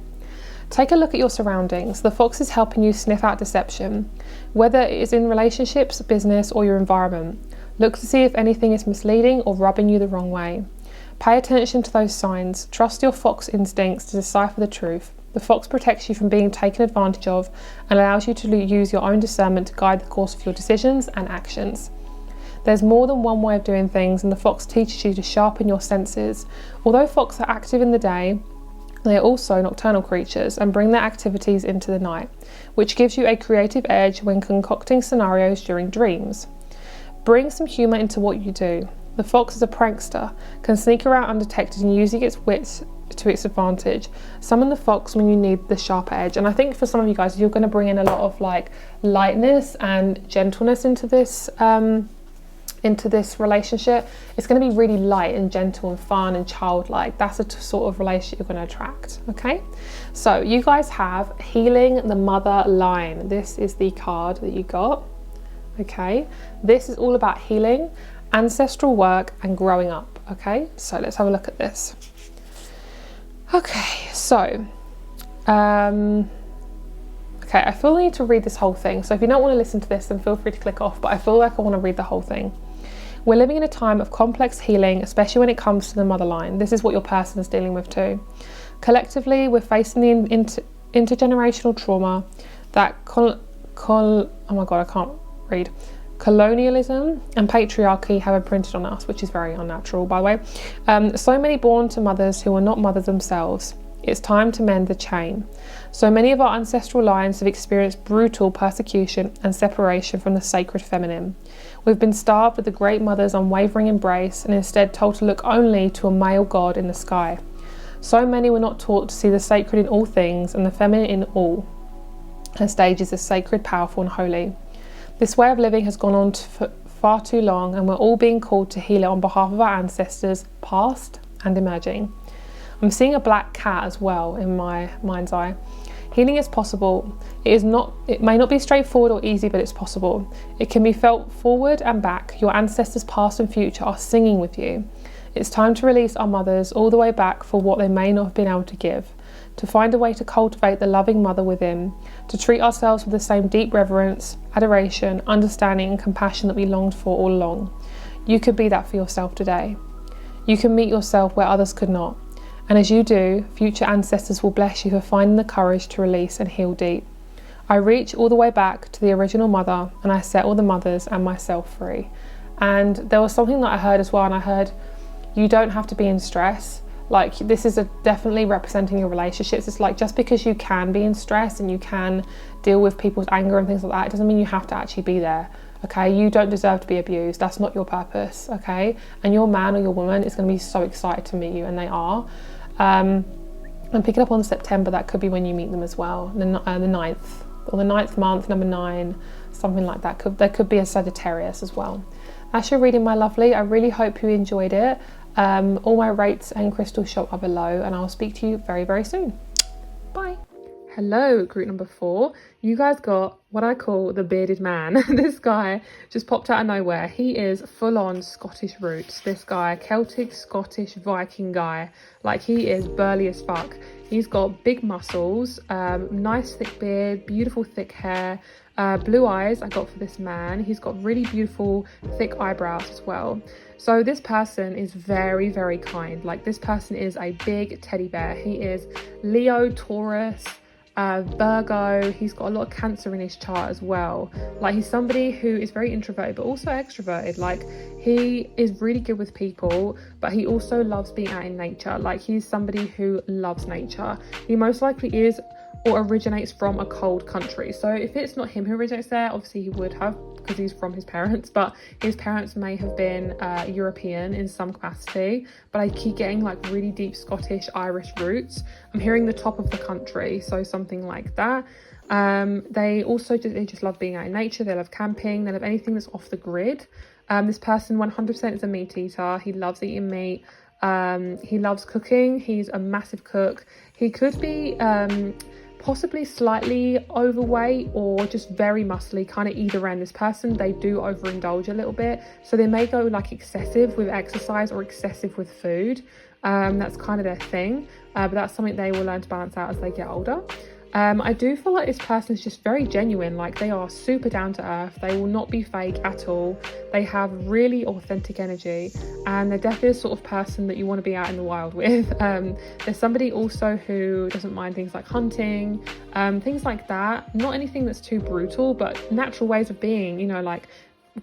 Take a look at your surroundings. The fox is helping you sniff out deception, whether it is in relationships, business, or your environment. Look to see if anything is misleading or rubbing you the wrong way. Pay attention to those signs. Trust your fox instincts to decipher the truth. The fox protects you from being taken advantage of and allows you to use your own discernment to guide the course of your decisions and actions. There's more than one way of doing things, and the fox teaches you to sharpen your senses. Although fox are active in the day, they are also nocturnal creatures and bring their activities into the night, which gives you a creative edge when concocting scenarios during dreams. Bring some humour into what you do. The fox is a prankster, can sneak around undetected and using its wits to its advantage. Summon the fox when you need the sharper edge. And I think for some of you guys, you're going to bring in a lot of like lightness and gentleness into this relationship. It's going to be really light and gentle and fun and childlike. That's a sort of relationship you're going to attract. Okay, so you guys have healing the mother line. This is the card that you got. Okay, this is all about healing, ancestral work, and growing up. Okay, so let's have a look at this. Okay, so okay, I feel I need to read this whole thing. So if you don't want to listen to this, then feel free to click off, but I feel like I want to read the whole thing. We're living in a time of complex healing, especially when it comes to the mother line. This is what your person is dealing with too. Collectively, we're facing the intergenerational trauma that oh my god, I can't read. Colonialism and patriarchy have imprinted on us, which is very unnatural, by the way. So many born to mothers who are not mothers themselves. It's time to mend the chain. So many of our ancestral lines have experienced brutal persecution and separation from the sacred feminine. We've been starved of the great mother's unwavering embrace and instead told to look only to a male god in the sky. So many were not taught to see the sacred in all things and the feminine in all her stages as sacred, powerful and holy. This way of living has gone on for far too long, and we're all being called to heal it on behalf of our ancestors, past and emerging. I'm seeing a black cat as well in my mind's eye. Healing is possible. It may not be straightforward or easy, but it's possible. It can be felt forward and back. Your ancestors past and future are singing with you. It's time to release our mothers all the way back for what they may not have been able to give, to find a way to cultivate the loving mother within, to treat ourselves with the same deep reverence, adoration, understanding and compassion that we longed for all along. You could be that for yourself today. You can meet yourself where others could not. And as you do, future ancestors will bless you for finding the courage to release and heal deep. I reach all the way back to the original mother and I set all the mothers and myself free. And there was something that I heard as well, and I heard you don't have to be in stress. Like, this is definitely representing your relationships. It's like, just because you can be in stress and you can deal with people's anger and things like that, it doesn't mean you have to actually be there. Okay, you don't deserve to be abused. That's not your purpose. Okay, and your man or your woman is going to be so excited to meet you, and they are. And pick it up on September. That could be when you meet them as well. The 9th or the 9th month, number 9, something like that. There could be a Sagittarius as well. That's your reading, my lovely. I really hope you enjoyed it. All my rates and crystal shop are below, and I'll speak to you very, very soon. Bye. Hello, group number 4. You guys got what I call the bearded man. This guy just popped out of nowhere. He is full-on Scottish roots. This guy, Celtic, Scottish, Viking guy. Like, he is burly as fuck. He's got big muscles, nice thick beard, beautiful thick hair, blue eyes I got for this man. He's got really beautiful thick eyebrows as well. So this person is very, very kind. Like, this person is a big teddy bear. He is Leo, Taurus, Virgo. He's got a lot of Cancer in his chart as well. Like, he's somebody who is very introverted but also extroverted. Like, he is really good with people, but he also loves being out in nature. Like, he's somebody who loves nature. He most likely is or originates from a cold country. So if it's not him who originates there, obviously he would have, because he's from his parents, but his parents may have been European in some capacity. But I keep getting like really deep Scottish, Irish roots. I'm hearing the top of the country, so something like that. They just love being out in nature. They love camping. They love anything that's off the grid. This person 100% is a meat eater. He loves eating meat. He loves cooking. He's a massive cook. He could be possibly slightly overweight or just very muscly, kind of either end. This person, they do overindulge a little bit, so they may go like excessive with exercise or excessive with food. That's kind of their thing, but that's something they will learn to balance out as they get older. I do feel like this person is just very genuine. Like, they are super down to earth. They will not be fake at all. They have really authentic energy, and they're definitely the sort of person that you want to be out in the wild with. There's somebody also who doesn't mind things like hunting, things like that. Not anything that's too brutal, but natural ways of being, you know, like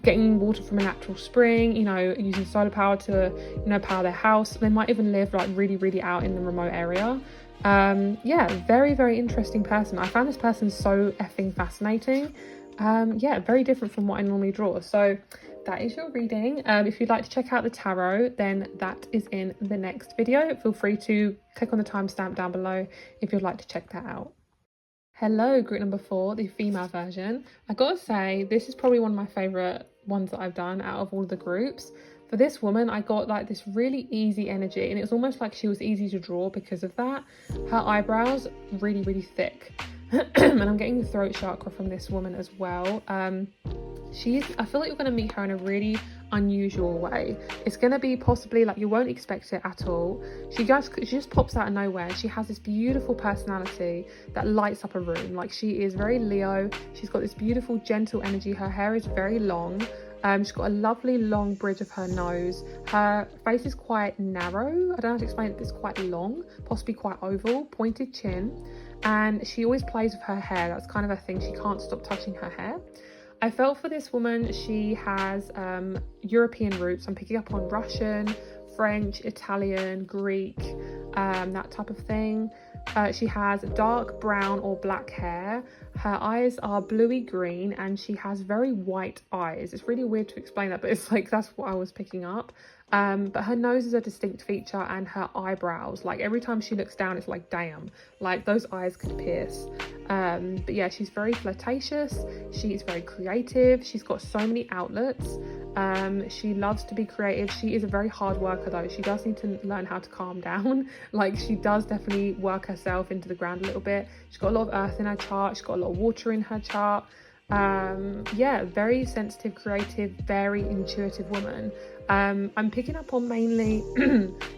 getting water from a natural spring, you know, using solar power to, you know, power their house. They might even live like really out in the remote area. Yeah, very, very interesting person. I found this person so effing fascinating. Yeah, very different from what I normally draw. So that is your reading. If you'd like to check out the tarot, then that is in the next video. Feel free to click on the timestamp down below if you'd like to check that out. Hello, group number 4, the female version. I gotta say, this is probably one of my favorite ones that I've done out of all of the groups. For this woman, I got like this really easy energy, and it was almost like she was easy to draw because of that. Her eyebrows really thick. And I'm getting the throat chakra from this woman as well. I feel like you're going to meet her in a really unusual way. It's going to be possibly like you won't expect it at all. She just pops out of nowhere. She has this beautiful personality that lights up a room. Like, she is very Leo. She's got this beautiful gentle energy. Her hair is very long. She's got a lovely long bridge of her nose. Her face is quite narrow. I don't know how to explain it, but it's quite long, possibly quite oval, pointed chin. And she always plays with her hair. That's kind of her thing. She can't stop touching her hair. I felt for this woman, she has European roots. I'm picking up on Russian, French, Italian, Greek, that type of thing. She has dark brown or black hair. Her eyes are bluey green, and she has very white eyes. It's really weird to explain that, but it's like that's what I was picking up. But her nose is a distinct feature, and her eyebrows, like every time she looks down, it's like, damn, like those eyes could pierce. But yeah, she's very flirtatious. She's very creative. She's got so many outlets. She loves to be creative. She is a very hard worker though. She does need to learn how to calm down. Like, she does definitely work herself into the ground a little bit. She's got a lot of earth in her chart. She's got a lot of water in her chart. Yeah, very sensitive, creative, very intuitive woman. I'm picking up on mainly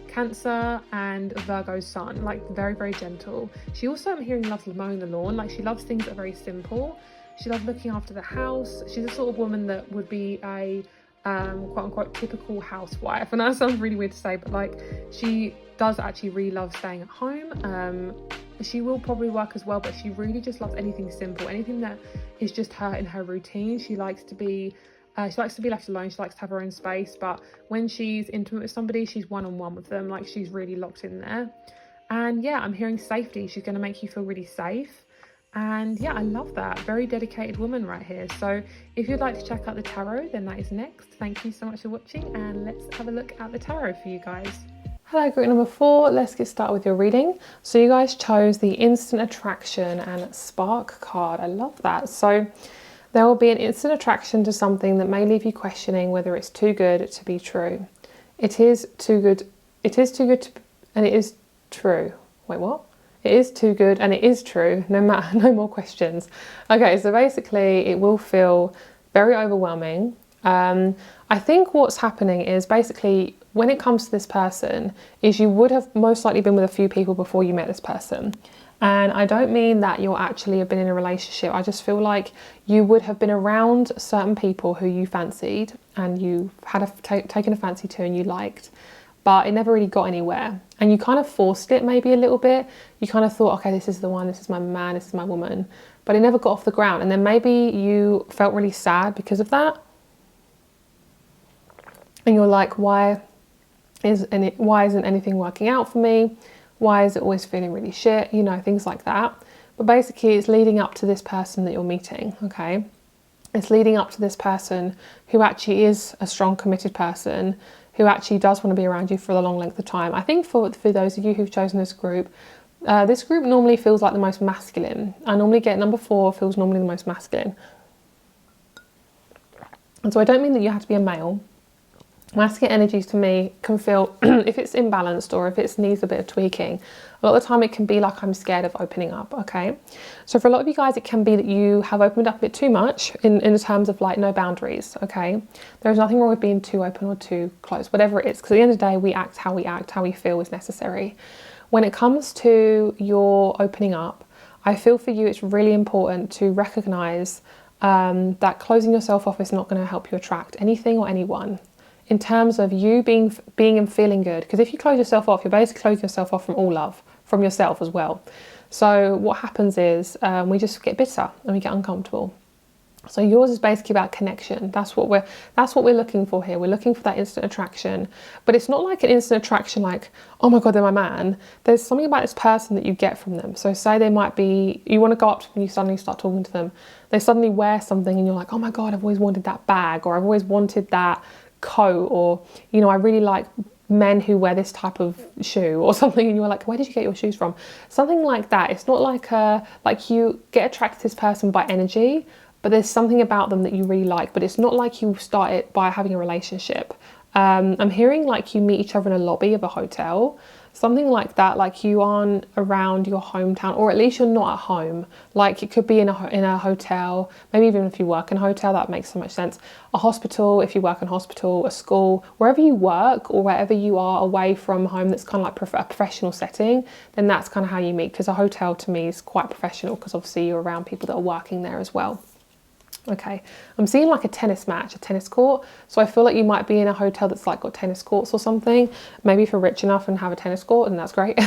Cancer and Virgo sun, like very gentle. She also, I'm hearing, loves mowing the lawn. Like, she loves things that are very simple. She loves looking after the house. She's the sort of woman that would be a quote unquote typical housewife. And that sounds really weird to say, but like, she does actually really love staying at home. She will probably work as well, but she really just loves anything simple, anything that is just her in her routine. She likes to be left alone. She likes to have her own space, but when she's intimate with somebody, she's one-on-one with them. Like, she's really locked in there. And yeah, I'm hearing safety. She's going to make you feel really safe. And yeah, I love that. Very dedicated woman right here. So if you'd like to check out the tarot, then that is next. Thank you so much for watching, and let's have a look at the tarot for you guys. Hello, group number 4. Let's get started with your reading. So you guys chose the Instant Attraction and Spark card. I love that. So there will be an instant attraction to something that may leave you questioning whether it's too good to be true. It is too good. It is too good to, and it is true. Wait, what? It is too good and it is true. No more questions. Okay, so basically it will feel very overwhelming. I think what's happening is basically, when it comes to this person, is you would have most likely been with a few people before you met this person. And I don't mean that you'll actually have been in a relationship. I just feel like you would have been around certain people who you fancied and you had taken a fancy to and you liked. but it never really got anywhere. And you kind of forced it maybe a little bit. You kind of thought, okay, this is the one, this is my man, this is my woman. But it never got off the ground. And then maybe you felt really sad because of that. And you're like, why isn't anything working out for me? Why is it always feeling really shit? You know, things like that. But basically it's leading up to this person that you're meeting, okay? It's leading up to this person who actually is a strong, committed person, who actually does want to be around you for a long length of time. I think for those of you who've chosen this group normally feels like the most masculine. I normally get number 4 feels normally the most masculine. And so I don't mean that you have to be a male. Masculine energies to me can feel, if it's imbalanced or if it needs a bit of tweaking, a lot of the time it can be like I'm scared of opening up, okay? So for a lot of you guys, it can be that you have opened up a bit too much in terms of like no boundaries, okay? There's nothing wrong with being too open or too close, whatever it is, because at the end of the day, we act, how we feel is necessary. When it comes to your opening up, I feel for you it's really important to recognise that closing yourself off is not going to help you attract anything or anyone. In terms of you being and feeling good, because if you close yourself off, you're basically closing yourself off from all love, from yourself as well. So what happens is we just get bitter and we get uncomfortable. So yours is basically about connection. That's what we're looking for here. We're looking for that instant attraction, but it's not like an instant attraction like, oh my God, they're my man. There's something about this person that you get from them. So say they might be, you want to go up to them and you suddenly start talking to them. They suddenly wear something and you're like, oh my God, I've always wanted that bag, or I've always wanted that coat, or you know, I really like men who wear this type of shoe or something, and you're like, where did you get your shoes from? Something like that. It's not like you get attracted to this person by energy, but there's something about them that you really like, but it's not like you start it by having a relationship. I'm hearing like you meet each other in a lobby of a hotel, something like that, like you aren't around your hometown, or at least you're not at home. Like it could be in a hotel, maybe even if you work in a hotel, that makes so much sense. A hospital, if you work in a hospital, a school, wherever you work or wherever you are away from home, that's kind of like a professional setting, then that's kind of how you meet. Because a hotel to me is quite professional, because obviously you're around people that are working there as well. Okay, I'm seeing like a tennis match, a tennis court. So I feel like you might be in a hotel that's like got tennis courts or something. Maybe if you're rich enough and have a tennis court, and that's great.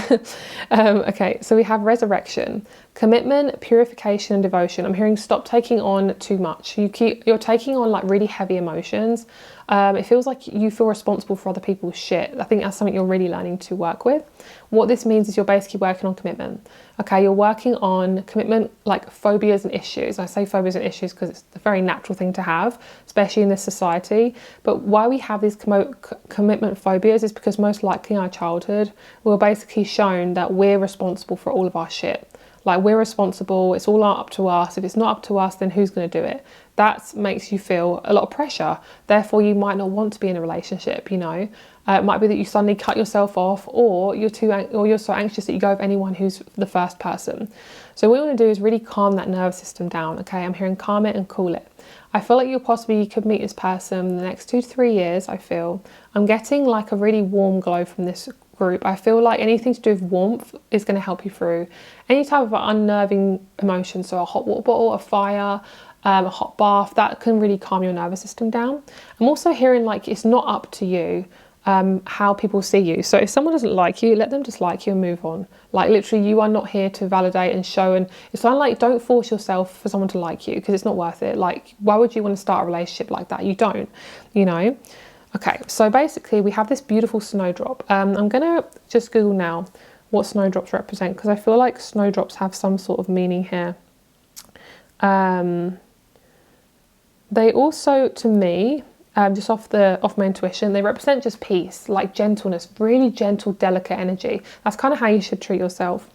Okay, so we have resurrection, commitment, purification, and devotion. I'm hearing stop taking on too much. You're taking on like really heavy emotions. It feels like you feel responsible for other people's shit. I think that's something you're really learning to work with. What this means is you're basically working on commitment. Okay, you're working on commitment, like phobias and issues. I say phobias and issues because it's a very natural thing to have, especially in this society. But why we have these commitment phobias is because most likely in our childhood, we were basically shown that we're responsible for all of our shit. Like we're responsible, it's all up to us. If it's not up to us, then who's going to do it? That makes you feel a lot of pressure. Therefore, you might not want to be in a relationship, you know. It might be that you suddenly cut yourself off, or you're so anxious that you go with anyone who's the first person. So what we want to do is really calm that nervous system down, okay? I'm hearing calm it and cool it. I feel like you could meet this person in the next 2 to 3 years, I feel. I'm getting like a really warm glow from this group. I feel like anything to do with warmth is going to help you through any type of unnerving emotion. So a hot water bottle, a fire, a hot bath, that can really calm your nervous system down. I'm also hearing like it's not up to you how people see you. So if someone doesn't like you, let them dislike you and move on. Like literally, you are not here to validate and show, and it's not like, don't force yourself for someone to like you, because it's not worth it. Like, why would you want to start a relationship like that? You don't, you know. Okay, so basically we have this beautiful snowdrop. I'm gonna just Google now what snowdrops represent, because I feel like snowdrops have some sort of meaning here. They also, to me, just off my intuition, they represent just peace, like gentleness, really gentle, delicate energy. That's kind of how you should treat yourself.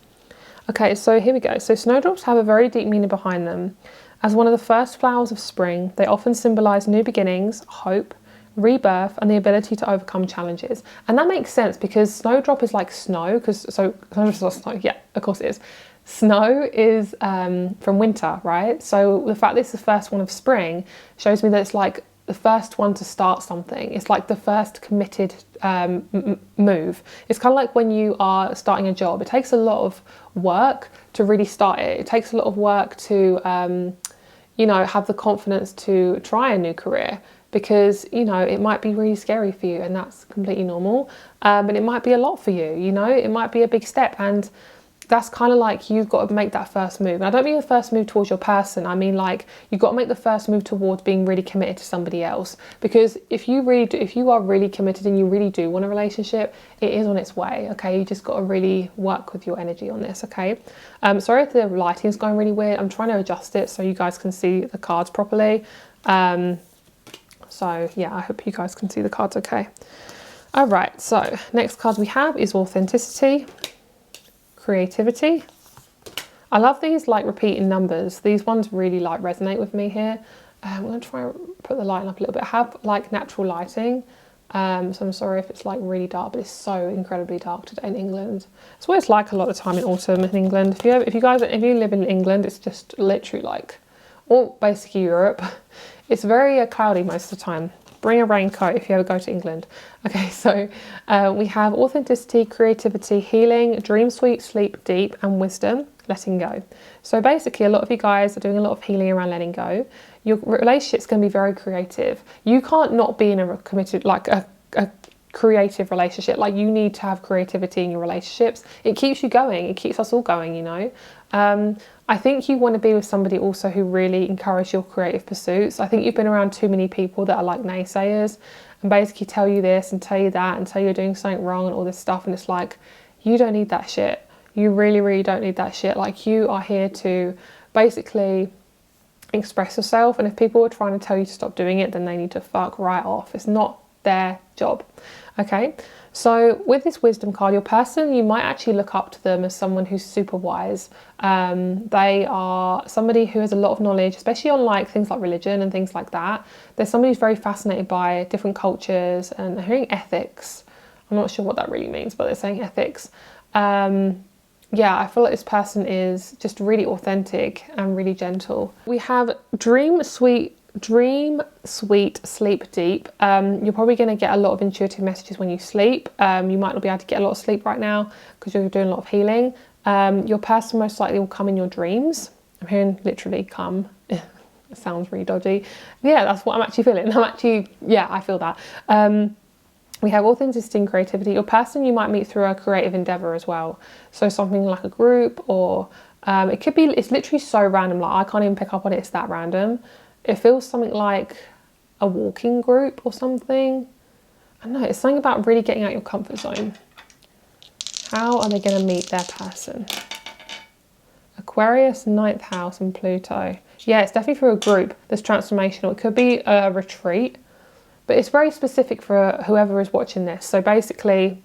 Okay, so here we go. So snowdrops have a very deep meaning behind them. As one of the first flowers of spring, they often symbolize new beginnings, hope, rebirth, and the ability to overcome challenges. And that makes sense, because snowdrop is like snow, snowdrop's not snow, yeah, of course it is. Snow is from winter, right? So the fact that it's the first one of spring shows me that it's like the first one to start something. It's like the first committed move. It's kind of like when you are starting a job. It takes a lot of work to really start it. It takes a lot of work to, have the confidence to try a new career. because, you know, it might be really scary for you, and that's completely normal. But it might be a lot for you, you know, it might be a big step, and that's kind of like, you've got to make that first move. And I don't mean the first move towards your person. I mean, like, you've got to make the first move towards being really committed to somebody else. Because if you are really committed and you really do want a relationship, it is on its way. Okay, you just got to really work with your energy on this. Okay. Sorry if the lighting is going really weird. I'm trying to adjust it so you guys can see the cards properly. So yeah, I hope you guys can see the cards okay. All right, so next card we have is authenticity, creativity. I love these like repeating numbers. These ones really like resonate with me here. I'm going to try and put the lighting up a little bit. I have like natural lighting, so I'm sorry if it's like really dark, but it's so incredibly dark today in England. It's what it's like a lot of the time in autumn in England. If you live in England, it's just literally like, or basically Europe, it's very cloudy most of the time. Bring a raincoat if you ever go to England. Okay, so we have authenticity, creativity, healing, dream sweet, sleep deep, and wisdom, letting go. So basically, a lot of you guys are doing a lot of healing around letting go. Your relationship's going to be very creative. You can't not be in a committed, like a creative relationship. Like, you need to have creativity in your relationships. It keeps you going. It keeps us all going, you know. I think you want to be with somebody also who really encourages your creative pursuits. I think you've been around too many people that are like naysayers and basically tell you this and tell you that and tell you you're doing something wrong and all this stuff. And it's like, you don't need that shit. You really, really don't need that shit. Like, you are here to basically express yourself. And if people are trying to tell you to stop doing it, then they need to fuck right off. It's not their job. Okay, so with this wisdom card, your person, you might actually look up to them as someone who's super wise. They are somebody who has a lot of knowledge, especially on like things like religion and things like that. There's somebody who's very fascinated by different cultures, and they're hearing ethics. I'm not sure what that really means, but they're saying ethics. Yeah, I feel like this person is just really authentic and really gentle. We have dream sweet, sleep deep. You're probably going to get a lot of intuitive messages when you sleep. You might not be able to get a lot of sleep right now because you're doing a lot of healing. Your person most likely will come in your dreams. I'm hearing literally come. It sounds really dodgy. Yeah, that's what I'm actually feeling. I feel that. We have authenticity and creativity. Your person you might meet through a creative endeavour as well. So something like a group, or it could be, it's literally so random. Like, I can't even pick up on it. It's that random. It feels something like a walking group or something. I don't know, it's something about really getting out your comfort zone. How are they going to meet their person? Aquarius, 9th house, and Pluto. Yeah, it's definitely for a group that's transformational. It could be a retreat, but it's very specific for whoever is watching this. So basically,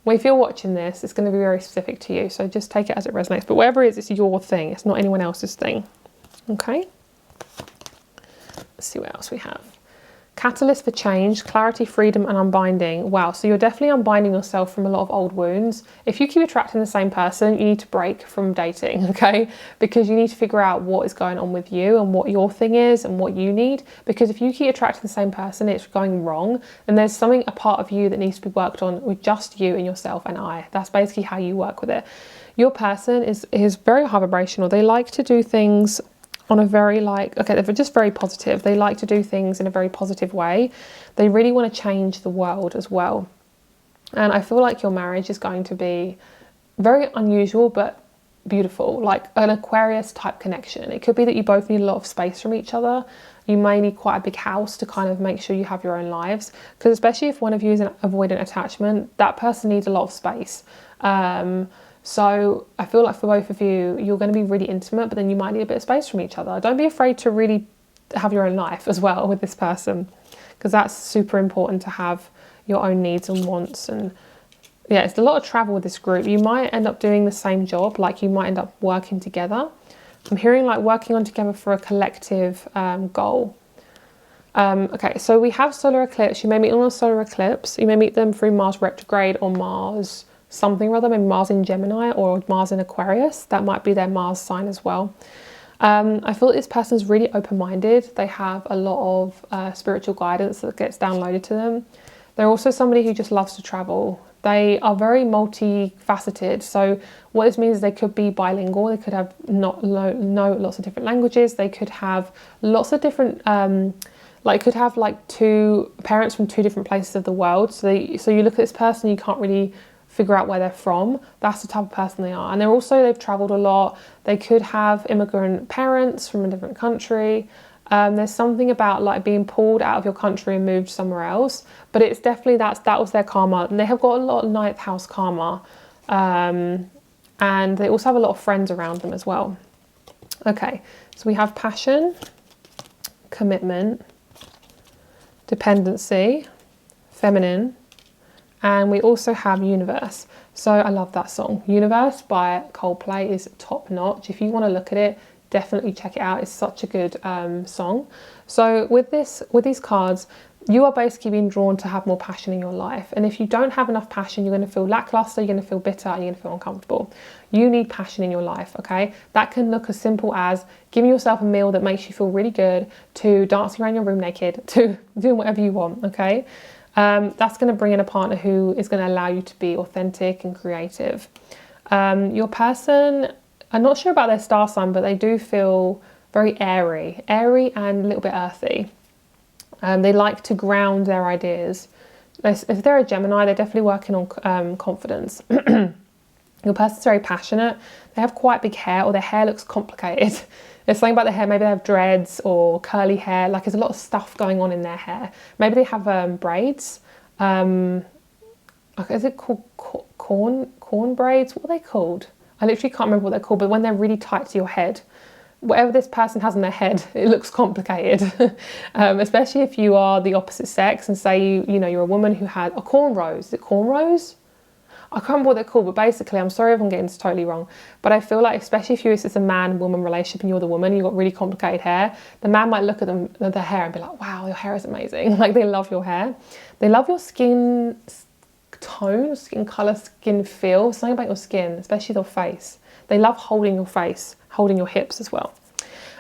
if you're watching this, it's going to be very specific to you. So just take it as it resonates. But whatever it is, it's your thing. It's not anyone else's thing. Okay? Let's see what else we have. Catalyst for change, clarity, freedom, and unbinding. Wow, so you're definitely unbinding yourself from a lot of old wounds. If you keep attracting the same person, you need to break from dating, okay? Because you need to figure out what is going on with you and what your thing is and what you need. Because if you keep attracting the same person, it's going wrong. And there's something, a part of you that needs to be worked on with just you and yourself and I. That's basically how you work with it. Your person is very high vibrational. They like to do things on a very they're just very positive. They like to do things in a very positive way. They really want to change the world as well. And I feel like your marriage is going to be very unusual but beautiful, like an Aquarius type connection. It could be that you both need a lot of space from each other. You may need quite a big house to kind of make sure you have your own lives, because especially if one of you is an avoidant attachment, that person needs a lot of space. So I feel like for both of you, you're going to be really intimate, but then you might need a bit of space from each other. Don't be afraid to really have your own life as well with this person, because that's super important to have your own needs and wants. And yeah, it's a lot of travel with this group. You might end up doing the same job, like you might end up working together. I'm hearing like working on together for a collective goal. Okay, so we have solar eclipse. You may meet them on a solar eclipse. You may meet them through Mars retrograde or Mars something rather, maybe Mars in Gemini or Mars in Aquarius. That might be their Mars sign as well. I feel that this person is really open-minded. They have a lot of spiritual guidance that gets downloaded to them. They're also somebody who just loves to travel. They are very multifaceted. So what this means is they could be bilingual. They could have know lots of different languages. They could have lots of different like could have like two parents from two different places of the world. So you look at this person, you can't really figure out where they're from. That's the type of person they are. And they've traveled a lot. They could have immigrant parents from a different country. There's something about like being pulled out of your country and moved somewhere else, but it's definitely that was their karma, and they have got a lot of ninth house karma, and they also have a lot of friends around them as well. Okay, so we have passion, commitment, dependency, feminine, and we also have universe. So I love that song. Universe by Coldplay is top notch. If you want to look at it, definitely check it out. It's such a good song. So with these cards, you are basically being drawn to have more passion in your life. And if you don't have enough passion, you're going to feel lackluster, you're going to feel bitter, and you're going to feel uncomfortable. You need passion in your life, okay? That can look as simple as giving yourself a meal that makes you feel really good, to dancing around your room naked, to doing whatever you want, okay? That's going to bring in a partner who is going to allow you to be authentic and creative. Your person, I'm not sure about their star sign, but they do feel very airy and a little bit earthy. They like to ground their ideas. If they're a Gemini, they're definitely working on confidence. Your person's very passionate. They have quite big hair, or their hair looks complicated. There's something about their hair. Maybe they have dreads or curly hair. Like there's a lot of stuff going on in their hair. Maybe they have braids. Is it called corn braids? What are they called? I literally can't remember what they're called, but when they're really tight to your head, whatever this person has in their head, it looks complicated. Especially if you are the opposite sex, and say you're a woman who had a cornrows. Is it cornrows? I can't remember what they're called, but basically, I'm sorry if I'm getting this totally wrong, but I feel like, especially if it's a man-woman relationship and you're the woman, you've got really complicated hair, the man might look at their hair and be like, wow, your hair is amazing. Like, they love your hair. They love your skin tone, skin colour, skin feel, something about your skin, especially your face. They love holding your face, holding your hips as well.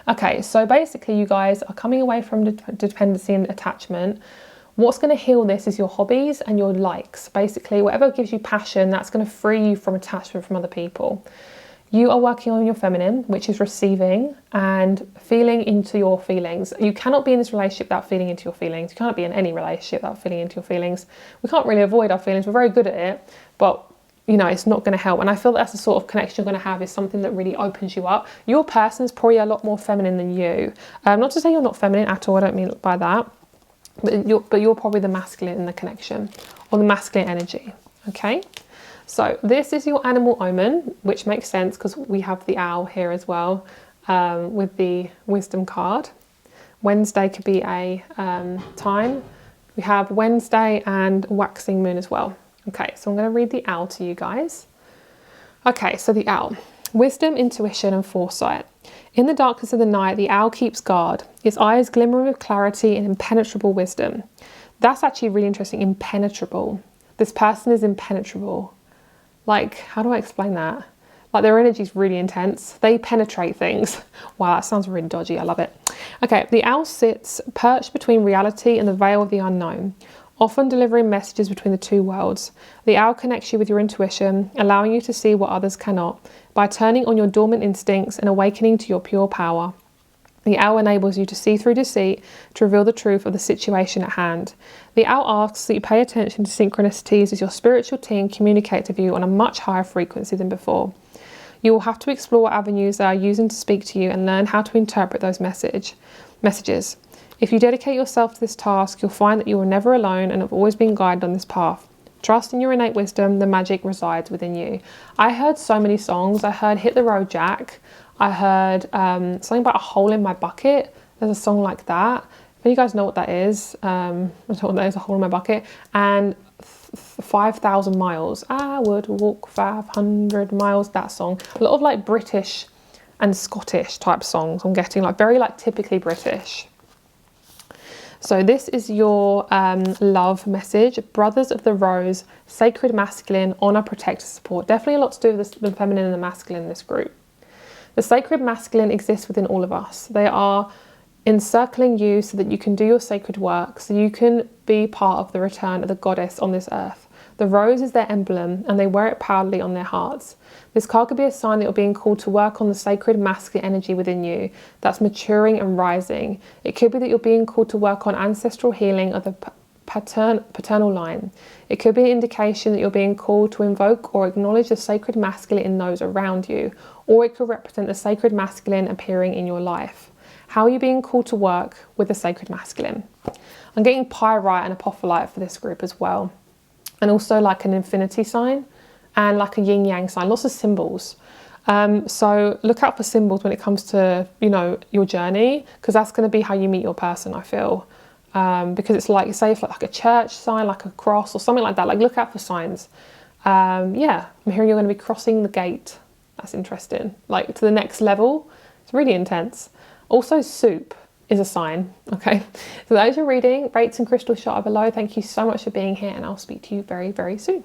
Okay, so basically you guys are coming away from dependency and attachment. What's going to heal this is your hobbies and your likes. Basically, whatever gives you passion, that's going to free you from attachment from other people. You are working on your feminine, which is receiving and feeling into your feelings. You cannot be in this relationship without feeling into your feelings. You cannot be in any relationship without feeling into your feelings. We can't really avoid our feelings. We're very good at it, but it's not going to help. And I feel that's the sort of connection you're going to have, is something that really opens you up. Your person's probably a lot more feminine than you. Not to say you're not feminine at all. I don't mean by that. But you're probably the masculine in the connection, or the masculine energy. Okay. So this is your animal omen, which makes sense because we have the owl here as well, with the wisdom card. Wednesday could be a time. We have Wednesday and waxing moon as well. Okay, so I'm going to read the owl to you guys. Okay, so the owl. Wisdom, intuition and foresight. In the darkness of the night, the owl keeps guard, its eyes glimmering with clarity and impenetrable wisdom. That's actually really interesting, impenetrable. This person is impenetrable. Like, how do I explain that? Like, their energy is really intense. They penetrate things. Wow, that sounds really dodgy. I love it. Okay, the owl sits perched between reality and the veil of the unknown, often delivering messages between the two worlds. The owl connects you with your intuition, allowing you to see what others cannot, by turning on your dormant instincts and awakening to your pure power. The owl enables you to see through deceit, to reveal the truth of the situation at hand. The owl asks that you pay attention to synchronicities as your spiritual team communicates with you on a much higher frequency than before. You will have to explore what avenues they are using to speak to you and learn how to interpret those messages. If you dedicate yourself to this task, you'll find that you are never alone and have always been guided on this path. Trust in your innate wisdom, the magic resides within you. I heard so many songs. I heard Hit the Road Jack. I heard something about a hole in my bucket. There's a song like that. If you guys know what that is, I don't know what that is, a hole in my bucket. And 5,000 miles. I would walk 500 miles, that song. A lot of like British and Scottish type songs I'm getting, like very like typically British. So this is your love message. Brothers of the Rose, sacred masculine, honor, protect, support. Definitely a lot to do with the feminine and the masculine in this group. The sacred masculine exists within all of us. They are encircling you so that you can do your sacred work, so you can be part of the return of the goddess on this earth. The rose is their emblem and they wear it proudly on their hearts. This card could be a sign that you're being called to work on the sacred masculine energy within you that's maturing and rising. It could be that you're being called to work on ancestral healing of the paternal line. It could be an indication that you're being called to invoke or acknowledge the sacred masculine in those around you, or it could represent the sacred masculine appearing in your life. How are you being called to work with the sacred masculine? I'm getting pyrite and apophyllite for this group as well, and also like an infinity sign and like a yin yang sign, lots of symbols. So look out for symbols when it comes to, you know, your journey, because that's going to be how you meet your person, I feel. Because it's like, say, if like a church sign, like a cross or something like that, like look out for signs. Yeah, I'm hearing you're going to be crossing the gate. That's interesting. Like to the next level. It's really intense. Also, soup is a sign. Okay. So those are reading. Rates and crystals shot below. Thank you so much for being here, and I'll speak to you very, very soon.